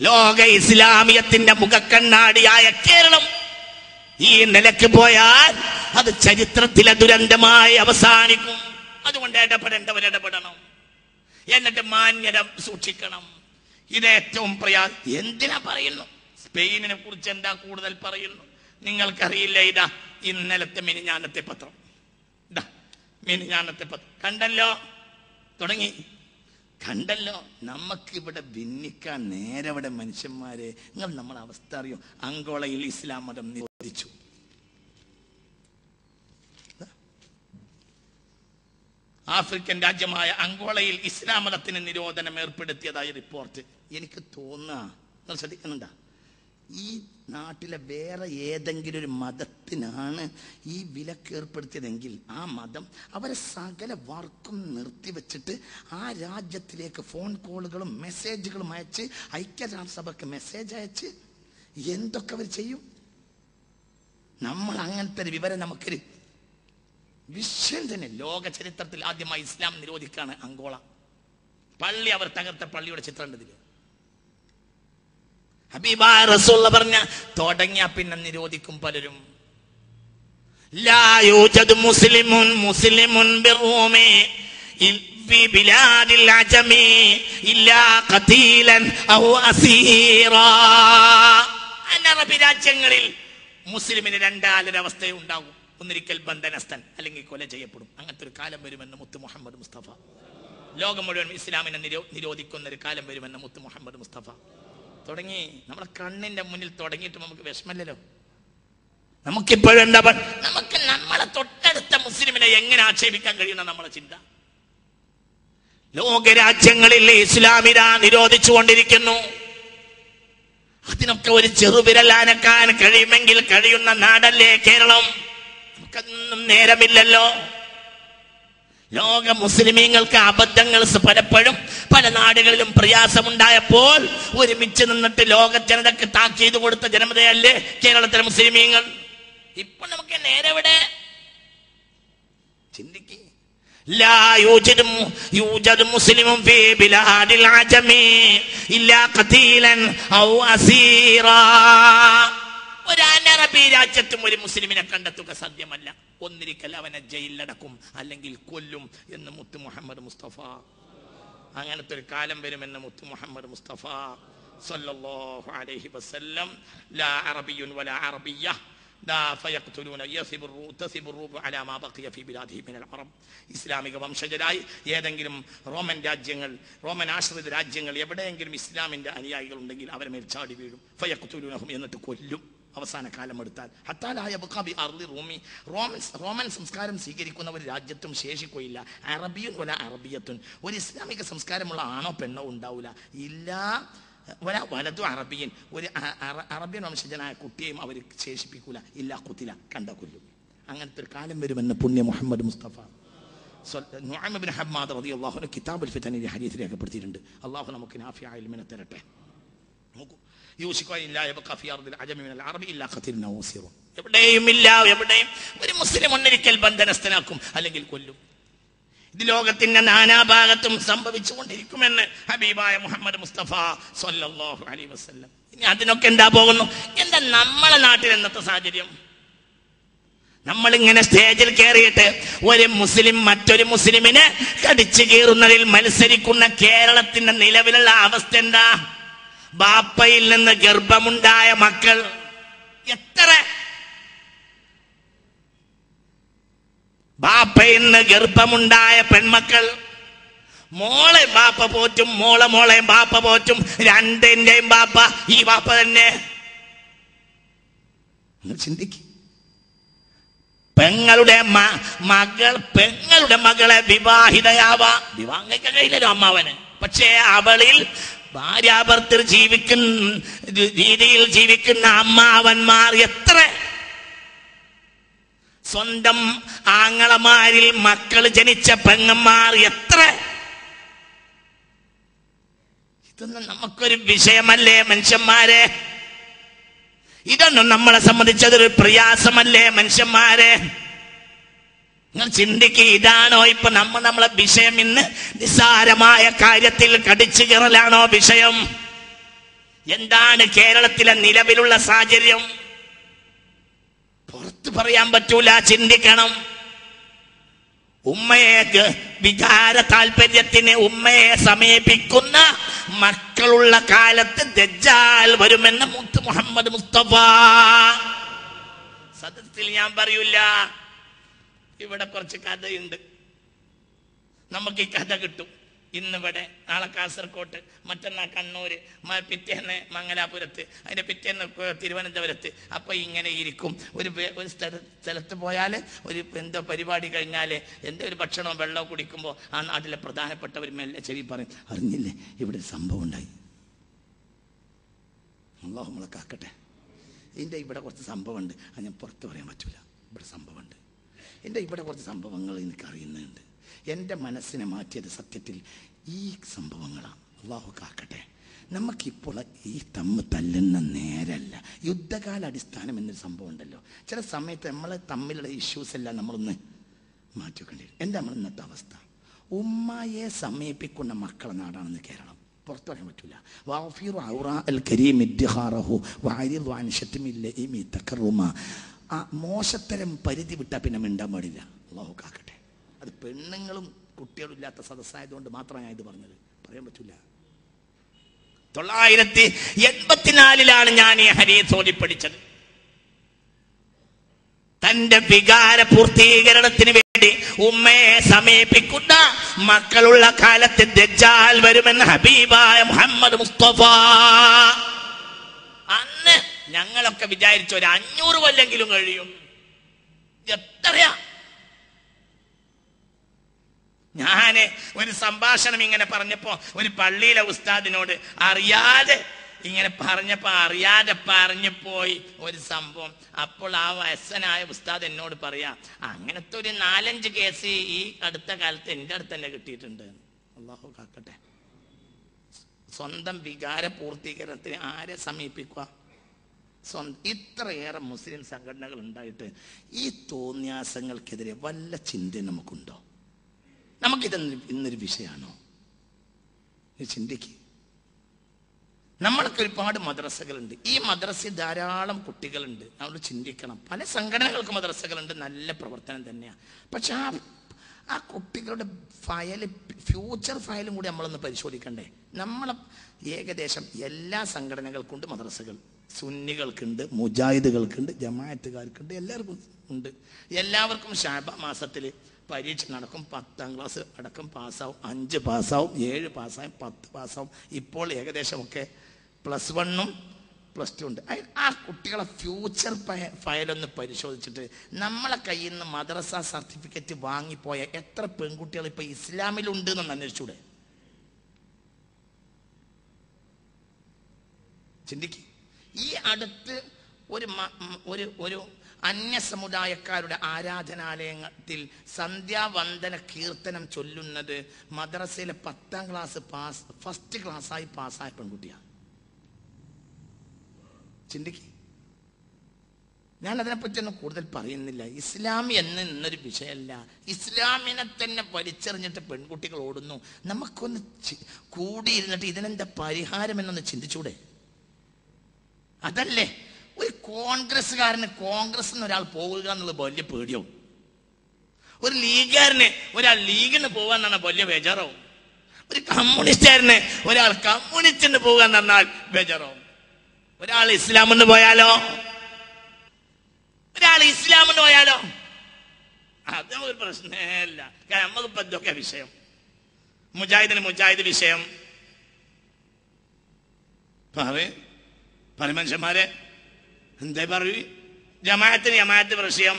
A: ലോക ഇസ്ലാമിയത്തിന്റെ മുഖക്കണ്ണാടിയായ കേരളം ഈ നിലക്ക് പോയാൽ അത് ചരിത്രത്തിലെ ദുരന്തമായി അവസാനിക്കും. അതുകൊണ്ട് ഇടപെടേണ്ടവരിടപെടണം, എന്നിട്ട് മാന്യത സൂക്ഷിക്കണം. ഇത് ഏറ്റവും എന്തിനാ പറയുന്നു? സ്പെയിനിനെ കുറിച്ച് എന്താ കൂടുതൽ പറയുന്നു? നിങ്ങൾക്കറിയില്ല? ഇതാ ഇന്നലത്തെ മിനിഞ്ഞാന്നത്തെ പത്രം. ഇതാ മിനിഞ്ഞാന്നത്തെ പത്രം കണ്ടല്ലോ, തുടങ്ങി കണ്ടല്ലോ. നമുക്കിവിടെ ഭിന്നിക്കാൻ നേരവിടെ മനുഷ്യന്മാരെ. നിങ്ങൾ നമ്മളെ അവസ്ഥ അറിയോ? അങ്കോളയിൽ ഇസ്ലാം മതം നിരോധിച്ചു. ആഫ്രിക്കൻ രാജ്യമായ അങ്കോളയിൽ ഇസ്ലാം മതത്തിന് നിരോധനം ഏർപ്പെടുത്തിയതായി റിപ്പോർട്ട്. എനിക്ക് തോന്നുക, നിങ്ങൾ ശ്രദ്ധിക്കുന്നുണ്ടോ, ഈ നാട്ടിലെ വേറെ ഏതെങ്കിലും ഒരു മതത്തിനാണ് ഈ വിലക്ക് ഏർപ്പെടുത്തിയതെങ്കിൽ ആ മതം അവരെ സകല വർക്കും നിർത്തിവെച്ചിട്ട് ആ രാജ്യത്തിലേക്ക് ഫോൺ കോളുകളും മെസ്സേജുകളും അയച്ച് ഐക്യരാഷ്ട്രസഭയ്ക്ക് മെസ്സേജ് അയച്ച് എന്തൊക്കെ അവർ ചെയ്യും. നമ്മൾ അങ്ങനത്തെ ഒരു വിവരം നമുക്കൊരു വിഷയം തന്നെ. ലോക ചരിത്രത്തിൽ ആദ്യമായി ഇസ്ലാം നിരോധിക്കാണ് അങ്കോള. പള്ളി അവർ തകർത്ത പള്ളിയുടെ ചിത്രം ഉണ്ട് ഇതില്. ഹബീബായ റസൂൽ പറഞ്ഞ തുടങ്ങിയ പിന്നെ നിരോധിക്കും പലരും. ലാ യൂജദു മുസ്ലിമുൻ മുസ്ലിമുൻ ബിറൂമി ഫി ബിലാദിൽ അജമി ഇല്ലാ ഖതീലൻ ഔ അസീറാ. അറബി രാജ്യങ്ങളിൽ മുസ്ലിമിന് രണ്ടാലൊരവസ്ഥയെ ഉണ്ടാകും. ഒന്നിരിക്കൽ ബന്ധനസ്ഥൻ അല്ലെങ്കിൽ കൊല ചെയ്യപ്പെടും. അങ്ങനത്തെ ഒരു കാലം വരുമെന്ന് മുത്ത് മുഹമ്മദ് മുസ്തഫ. ലോകം മുഴുവൻ ഇസ്ലാമിനെ നിരോധിക്കുന്ന ഒരു കാലം വരുമെന്ന് മുത്ത് മുഹമ്മദ് മുസ്തഫ. തുടങ്ങി നമ്മുടെ കണ്ണിന്റെ മുന്നിൽ തുടങ്ങിയിട്ട് നമുക്ക് വിഷമല്ലല്ലോ. നമുക്കിപ്പോഴും എന്താ നമുക്ക് നമ്മളെ തൊട്ടടുത്ത മുസ്ലിമിനെ എങ്ങനെ ആക്ഷേപിക്കാൻ കഴിയുന്ന നമ്മളെ ചിന്ത. ലോകരാജ്യങ്ങളിൽ ഇസ്ലാമിനെ നിരോധിച്ചുകൊണ്ടിരിക്കുന്നു. അതിനൊക്കെ ഒരു ചെറുവിരലാനക്കാൻ കഴിയുമെങ്കിൽ കഴിയുന്ന നാടല്ലേ കേരളം. നമുക്കതൊന്നും നേരമില്ലല്ലോ. ലോക മുസ്ലിമീങ്ങൾക്ക് അബദ്ധങ്ങൾ പലപ്പോഴും പല നാടുകളിലും പ്രയാസമുണ്ടായപ്പോൾ ഒരുമിച്ച് നിന്നിട്ട് ലോക ജനതക്ക് താക്കീത് കൊടുത്ത ജനതയല്ലേ കേരളത്തിലെ മുസ്ലിമീങ്ങൾ. ഇപ്പൊ നമുക്ക് നേരെവിടെ ചിന്തിക്ക്. ലാ യൂജദു മുസ്ലിമുൻ ഫീ ബിലാദിൽ അജമി ഇല്ലാ ഖതീലൻ ഔ അസീറാ. ഒരു അനറബി രാജ്യത്തും ഒരു മുസ്ലിമിനെ കണ്ടെത്തുക സാധ്യമല്ല. ഒന്നിരിക്കൽ അവനെ ജയിലിലടക്കും അല്ലെങ്കിൽ കൊല്ലും എന്ന് മുത്ത് മുഹമ്മദ് മുസ്തഫ. അങ്ങനത്തെ ഒരു കാലം വരുമെന്ന് മുത്ത് മുഹമ്മദ് മുസ്തഫ സല്ലല്ലാഹു അലൈഹി വസല്ലം. ലാ അറബിയുൻ വലാ അറബിയ്യ ഇസ്ലാമിക വംശജരായി ഏതെങ്കിലും റോമൻ രാജ്യങ്ങൾ, റോമൻ ആശ്രിത രാജ്യങ്ങൾ എവിടെയെങ്കിലും ഇസ്ലാമിന്റെ അനുയായികൾ ഉണ്ടെങ്കിൽ അവരെ മേൽ ചാടി വീഴും. ഫയഖ്തുലൂനഹും എന്നിട്ട് കൊല്ലും. അവസാന കാലം എടുത്താൽ റോമൻ സംസ്കാരം സ്വീകരിക്കുന്ന ഒരു രാജ്യത്തും ശേഷിക്കുകയില്ല. അറബിയും വല അറബിയത്തുൻ, ഒരു ഇസ്ലാമിക സംസ്കാരമുള്ള ആണോ പെണ്ണോ ഉണ്ടാവില്ല. ഇല്ല വലതു അറബിയൻ, ഒരു അറബിയൻ വംശജനായ കുട്ടിയെയും അവർ ശേഷിപ്പിക്കൂല. ഇല്ല കുത്തില, കണ്ട കൊല്ലും. അങ്ങനത്തെ ഒരു കാലം വരുമെന്ന് പുണ്യ മുഹമ്മദ് മുസ്തഫ. നുഅയ്മ ഇബ്നു ഹമ്മാദ് റളിയല്ലാഹു അൻഹു കിതാബുൽ ഫിതനിൽ ഹദീസ് രേഖപ്പെടുത്തിയിട്ടുണ്ട്. അല്ലാഹു നമുക്ക് നാഫിയ ഇൽമിനെ തരട്ടെ. നോക്കൂ, എവിടെയും ഒരു മുസ്ലിം ഒന്നിരിക്കൽ ബന്ധനസ്ഥനാക്കും അല്ലെങ്കിൽ കൊല്ലും. ഇത് ലോകത്തിന്റെ നാനാഭാഗത്തും സംഭവിച്ചുകൊണ്ടിരിക്കുമെന്ന് ഹബീബായ മുഹമ്മദ് മുസ്തഫ സല്ലല്ലാഹു അലൈഹി വസല്ലം. ഇനി അതിനൊക്കെ എന്താ പോകുന്നു? എന്താ നമ്മളെ നാട്ടിൽ എന്നത്തെ സാഹചര്യം? നമ്മളിങ്ങനെ സ്റ്റേജിൽ കയറിയിട്ട് ഒരു മുസ്ലിം മറ്റൊരു മുസ്ലിമിനെ കടിച്ചു കീറുന്നതിൽ മത്സരിക്കുന്ന കേരളത്തിന്റെ നിലവിലുള്ള അവസ്ഥ എന്താ? ബാപ്പയിൽ നിന്ന് ഗർഭമുണ്ടായ മക്കൾ എത്ര, ബാപ്പയിൽ നിന്ന് ഗർഭമുണ്ടായ പെൺമക്കൾ, മോളെ ബാപ്പ പോറ്റും, മോളെയും ബാപ്പ പോറ്റും, രണ്ടിന്റെയും ബാപ്പ ഈ ബാപ്പ തന്നെ. ചിന്തിക്ക്. പെങ്ങളുടെ മകളെ വിവാഹിതയാവാ, വിവാഹം കഴിക്കാൻ കഴിയില്ലല്ലോ അമ്മാവന്. പക്ഷേ അവളിൽ ഭാര്യാഭർത്തൃ രീതിയിൽ ജീവിക്കുന്ന അമ്മാവന്മാർ എത്ര, സ്വന്തം ആങ്ങളമാരിൽ മക്കൾ ജനിച്ച പെങ്ങന്മാർ എത്ര. ഇതൊന്നും നമുക്കൊരു വിഷയമല്ലേ മനുഷ്യന്മാരെ? ഇതൊന്നും നമ്മളെ സംബന്ധിച്ചതൊരു പ്രയാസമല്ലേ മനുഷ്യന്മാരെ? നിങ്ങൾ ചിന്തിക്കുക. ഇതാണോ ഇപ്പൊ നമ്മളെ വിഷയം? ഇന്ന് നിസ്സാരമായ കാര്യത്തിൽ കടിച്ചു കീറലാണോ വിഷയം? എന്താണ് കേരളത്തിലെ നിലവിലുള്ള സാഹചര്യം? പുറത്തു പറയാൻ പറ്റൂല, ചിന്തിക്കണം. ഉമ്മയെ വിചാര താല്പര്യത്തിന് ഉമ്മയെ സമീപിക്കുന്ന മക്കളുള്ള കാലത്ത് ദജ്ജാൽ വരുമെന്ന് മുത്ത് മുഹമ്മദ് മുസ്തഫ. സത്യത്തിൽ ഞാൻ പറയൂല, ഇവിടെ കുറച്ച് കഥയുണ്ട്. നമുക്ക് ഈ കഥ കിട്ടും. ഇന്നിവിടെ, നാളെ കാസർകോട്ട്, മറ്റന്നാൾ കണ്ണൂര്, പിറ്റേന്ന് മംഗലാപുരത്ത്, അതിന്റെ പിറ്റേന്ന് തിരുവനന്തപുരത്ത്. അപ്പൊ ഇങ്ങനെ ഇരിക്കും. ഒരു സ്ഥലത്ത് പോയാൽ ഒരു എന്തോ പരിപാടി കഴിഞ്ഞാൽ എന്തോ ഒരു ഭക്ഷണമോ വെള്ളമോ കുടിക്കുമ്പോൾ ആ നാട്ടിലെ പ്രധാനപ്പെട്ടവർ മെല്ലെ ചെവി പറയും, അറിഞ്ഞില്ലേ ഇവിടെ ഒരു സംഭവം ഉണ്ടായി. അല്ലാഹു നമ്മളെ കാക്കട്ടെ. ഇതിൻ്റെ ഇവിടെ കുറച്ച് സംഭവമുണ്ട്, അത് ഞാൻ പുറത്ത് പറയാൻ പറ്റൂല. ഇവിടെ സംഭവമുണ്ട്, എൻ്റെ ഇവിടെ കുറച്ച് സംഭവങ്ങൾ എനിക്കറിയുന്നുണ്ട്. എൻ്റെ മനസ്സിനെ മാറ്റിയത് സത്യത്തിൽ ഈ സംഭവങ്ങളാണ്. അല്ലാഹു കാക്കട്ടെ. നമുക്കിപ്പോൾ ഈ തല്ലുന്ന നേരല്ല, യുദ്ധകാല അടിസ്ഥാനം എന്നൊരു സംഭവം ഉണ്ടല്ലോ. ചില സമയത്ത് നമ്മളെ തമ്മിലുള്ള ഇഷ്യൂസ് എല്ലാം നമ്മളൊന്ന് മാറ്റിവെക്കേണ്ടി വരും. എന്താ നമ്മൾ ഇന്നത്തെ അവസ്ഥ? ഉമ്മയെ സമീപിക്കുന്ന മക്കളെ നാടാണെന്ന് കേരളം. പുറത്തു പറയാൻ പറ്റൂല. മോശത്തരം പരിധി വിട്ടാൽ പിന്നെ മിണ്ടാൻ പാടില്ല. അല്ലാഹു കാക്കട്ടെ. അത് പെണ്ണുങ്ങളും കുട്ടികളും ഇല്ലാത്ത സദസ്സായതുകൊണ്ട് മാത്രമാണ് ഇത് പറഞ്ഞത്. പറയാൻ പറ്റൂല. 984 ഞാൻ ഈ ഹദീസ് ഓതി പഠിച്ചത്. തന്റെ വികാര പൂർത്തീകരണത്തിന് വേണ്ടി ഉമ്മയെ സമീപിക്കുന്ന മക്കളുള്ള കാലത്ത് ദജ്ജാൽ വരുമെന്ന് ഹബീബായ മുഹമ്മദ് മുസ്തഫ. അന്ന് ഞങ്ങളൊക്കെ വിചാരിച്ച ഒരു 500 കൊല്ലെങ്കിലും കഴിയും. എത്രയാ? ഞാന് ഒരു സംഭാഷണം ഇങ്ങനെ പറഞ്ഞപ്പോ ഒരു പള്ളിയിലെ ഉസ്താദിനോട് അറിയാതെ ഇങ്ങനെ അറിയാതെ പറഞ്ഞു പോയി ഒരു സംഭവം. അപ്പോൾ ആ വയസ്സനായ ഉസ്താദ് എന്നോട് പറയാ, അങ്ങനത്തെ ഒരു 4-5 കേസ് ഈ അടുത്ത കാലത്ത് എൻ്റെ അടുത്ത് തന്നെ കിട്ടിയിട്ടുണ്ട്. അല്ലാഹു കാക്കട്ടെ. സ്വന്തം വികാര പൂർത്തീകരണത്തിന് ആരെ സമീപിക്കുക? ഇത്രയേറെ മുസ്ലിം സംഘടനകൾ ഉണ്ടായിട്ട് ഈ തോന്നിയാസങ്ങൾക്കെതിരെ വല്ല ചിന്ത നമുക്കുണ്ടോ? നമുക്കിത് ഇന്നൊരു വിഷയമാണോ? ചിന്തിക്ക്. നമ്മൾക്ക് ഒരുപാട് മദ്രസകളുണ്ട്. ഈ മദ്രസയിൽ ധാരാളം കുട്ടികളുണ്ട്. നമ്മൾ ചിന്തിക്കണം. പല സംഘടനകൾക്ക് മദ്രസകളുണ്ട്, നല്ല പ്രവർത്തനം തന്നെയാണ്. പക്ഷെ ആ കുട്ടികളുടെ ഫ്യൂച്ചർ ഫയലും കൂടി നമ്മളൊന്ന് പരിശോധിക്കണ്ടേ? നമ്മളെ ഏകദേശം എല്ലാ സംഘടനകൾക്കുണ്ട് മദ്രസകൾ. സുന്നികൾക്കുണ്ട്, മുജാഹിദുകൾക്കുണ്ട്, ജമാഅത്തുകാർക്കുണ്ട്, എല്ലാവർക്കും ഉണ്ട്. എല്ലാവർക്കും ശഅബാൻ മാസത്തിൽ പരീക്ഷ നടക്കും. 10ാം ക്ലാസ് അടക്കം പാസ്സാവും. 5 പാസ്സാവും, 7 പാസ്സാവും, 10 പാസ്സാവും. ഇപ്പോൾ ഏകദേശമൊക്കെ +1ഉം +2 ഉണ്ട്. ആ കുട്ടികളെ ഫ്യൂച്ചർ ഫയലൊന്ന് പരിശോധിച്ചിട്ട് നമ്മളെ കയ്യിൽ നിന്ന് മദ്രസ സർട്ടിഫിക്കറ്റ് വാങ്ങിപ്പോയ എത്ര പെൺകുട്ടികൾ ഇപ്പൊ ഇസ്ലാമിലുണ്ട് എന്നൊന്ന് അന്വേഷിച്ചൂടെ? ചിന്തിക്ക്. ഈ അടുത്ത് ഒരു അന്യ സമുദായക്കാരുടെ ആരാധനാലയത്തിൽ സന്ധ്യാവന്ദന കീർത്തനം ചൊല്ലുന്നത് മദ്രസയിലെ 10ാം ക്ലാസ് ഫസ്റ്റ് ക്ലാസ്സായി പാസ്സായ പെൺകുട്ടിയാണ്. ചിന്തിക്ക്. ഞാൻ അതിനെപ്പറ്റിയൊന്നും കൂടുതൽ പറയുന്നില്ല. ഇസ്ലാം എന്നൊരു വിഷയമല്ല. ഇസ്ലാമിനെ തന്നെ വലിച്ചെറിഞ്ഞിട്ട് പെൺകുട്ടികൾ ഓടുന്നു. നമുക്കൊന്ന് കൂടിയിരുന്നിട്ട് ഇതിനെന്താ പരിഹാരം എന്നൊന്ന് ചിന്തിച്ചൂടെ? അതല്ലേ ഒരു കോൺഗ്രസ്സുകാരന് കോൺഗ്രസ് ഒരാൾ പോവുക എന്നുള്ളത് വലിയ പേടിയാവും. ഒരു ലീഗുകാരന് ഒരാൾ ലീഗിന് പോകാന്നാണ് വലിയ ബേജാറാവും. ഒരു കമ്മ്യൂണിസ്റ്റുകാരന് ഒരാൾ കമ്മ്യൂണിസ്റ്റിന് പോവുക എന്ന് പറഞ്ഞാൽ ബേജാറാവും. ഒരാൾ ഇസ്ലാമെന്ന് പോയാലോ? ഒരാൾ ഇസ്ലാമെന്ന് പോയാലോ? അത് ഒരു പ്രശ്നമല്ല. കാരണം നമുക്കിപ്പോ എന്തൊക്കെ വിഷയം? മുജാഹിദിന് മുജാഹിദ് വിഷയം മനുഷ്യന്മാരെ എന്തേ പറയൂ. ജമാഅത്തിന് ജമാഅത്ത് വിഷയം,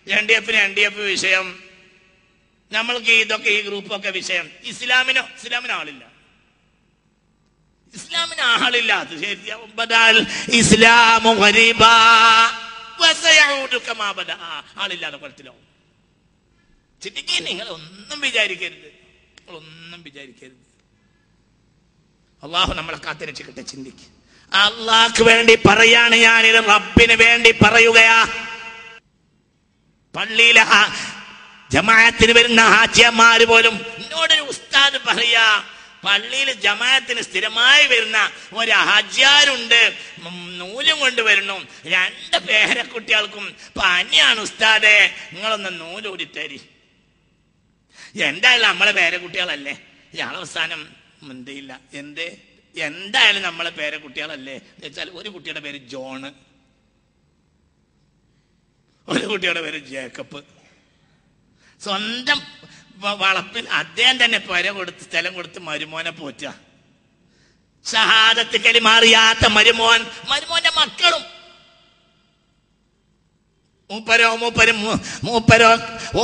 A: LDFന് LDF വിഷയം, നമ്മൾക്ക് ഇതൊക്കെ ഈ ഗ്രൂപ്പൊക്കെ വിഷയം. ഇസ്ലാമിന് ആളില്ല. ഇസ്ലാമിന് ആളില്ല. അത് ശരിയാവും. ആളില്ലാതെ കൊലത്തിലാവും. ചിന്തിക്കുക. നിങ്ങൾ ഒന്നും വിചാരിക്കരുത്. അള്ളാഹു നമ്മളെ കാത്തിരക്ഷിക്കട്ടെ. ചിന്തിക്ക്. അള്ളാഹ്ക്ക് വേണ്ടി പറയാണ് ഞാനിത്, റബ്ബിന് വേണ്ടി പറയുകയാ. പള്ളിയിലെ ജമാഅത്തിന് വരുന്ന ഹാജിയന്മാര് പോലും എന്നോടൊരു ഉസ്താദ് പറയാ, പള്ളിയിൽ ജമാഅത്തിന് സ്ഥിരമായി വരുന്ന ഒരു ഹാജിയാരുണ്ട്, നൂലും കൊണ്ടുവരണം. 2 പേരക്കുട്ടികൾക്കും പനിയാണ് ഉസ്താദെ, നിങ്ങളൊന്ന് നൂലൂരിത്തരി. എന്തായാലും നമ്മളെ പേരക്കുട്ടികളല്ലേ. ഇയാൾ അവസാനം മുന്തിയില്ല. എന്തായാലും നമ്മളെ പേരക്കുട്ടികളല്ലേ എന്ന് വെച്ചാൽ ഒരു കുട്ടിയുടെ പേര് ജോണ്, ഒരു കുട്ടിയുടെ പേര് ജേക്കബ്. സ്വന്തം വളപ്പിൽ അദ്ദേഹം തന്നെ സ്ഥലം കൊടുത്ത് മരുമോനെ പോറ്റുക. ഷഹാദത്ത് കലിമ അറിയാത്ത മരുമോന്റെ മക്കളും മൂപ്പരോ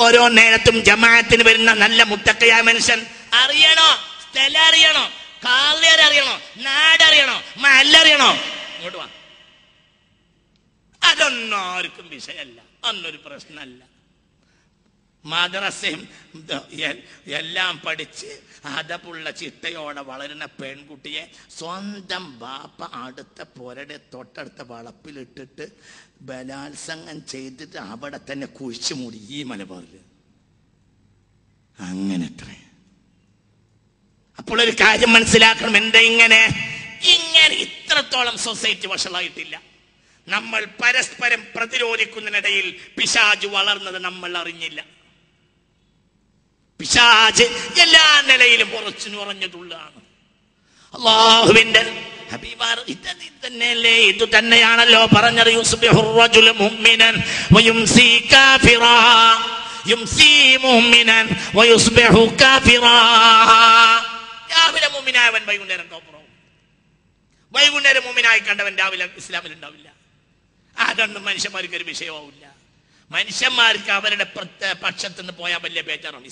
A: ഓരോ നേരത്തും ജമാഅത്തിന് വരുന്ന നല്ല മുത്തക്കയായ മനുഷ്യൻ. അറിയണോ? സ്ഥലം അറിയണോ? കാളിയറിയണോ? നാടറിയണോ? മല്ലറിയണോ? ഇങ്ങോട്ട് വാ. അതൊന്നും ആർക്കും വിഷയമല്ല. അന്നൊരു പ്രശ്നമല്ല. മദ്രസയും എല്ലാം പഠിച്ച് അതപ്പുള്ള ചിട്ടയോടെ വളരുന്ന പെൺകുട്ടിയെ സ്വന്തം ബാപ്പ അടുത്ത തൊട്ടടുത്ത വളപ്പിലിട്ടിട്ട് ബലാത്സംഗം ചെയ്തിട്ട് അവിടെ തന്നെ കുഴിച്ചു മൂടി. ഈ മലബാറിൽ അങ്ങനെ അത്രേ. അപ്പോൾ ഒരു കാര്യം മനസ്സിലാക്കണം, എന്താ ഇങ്ങനെ ഇത്രത്തോളം സൊസൈറ്റി വഷളായിട്ടില്ല. നമ്മൾ പരസ്പരം പ്രതിരോധിക്കുന്നതിനിടയിൽ പിശാച് വളർന്നത് നമ്മൾ അറിഞ്ഞില്ല. പിശാച് എല്ലാ നിലയിലും ഉറഞ്ഞതുള്ളതാണ്. അല്ലാഹുവിന്റെ ഹബീബാർ ഇത് തന്നെയാണല്ലോ പറഞ്ഞത്, യുസ്ബിഹുർ റജുലു മുഅ്മിനൻ വയുംസി കാഫിറാ, യുംസി മുഅ്മിനൻ വയുസ്ബിഹു കാഫിറാ. രാവിലെ മുഅ്മിനായവൻ വൈകുന്നേരം കാഫിറാവും, വൈകുന്നേരം മുഅ്മിനായി കണ്ടവൻ രാവിലെ ഇസ്ലാമിൽ ഉണ്ടാവില്ല. അതൊന്നും മനുഷ്യന്മാർക്ക് ഒരു വിഷയമാവില്ല. മനുഷ്യന്മാർക്ക് അവരുടെ പക്ഷത്ത് നിന്ന് പോയാൽ വലിയ ബേജാറാണ്.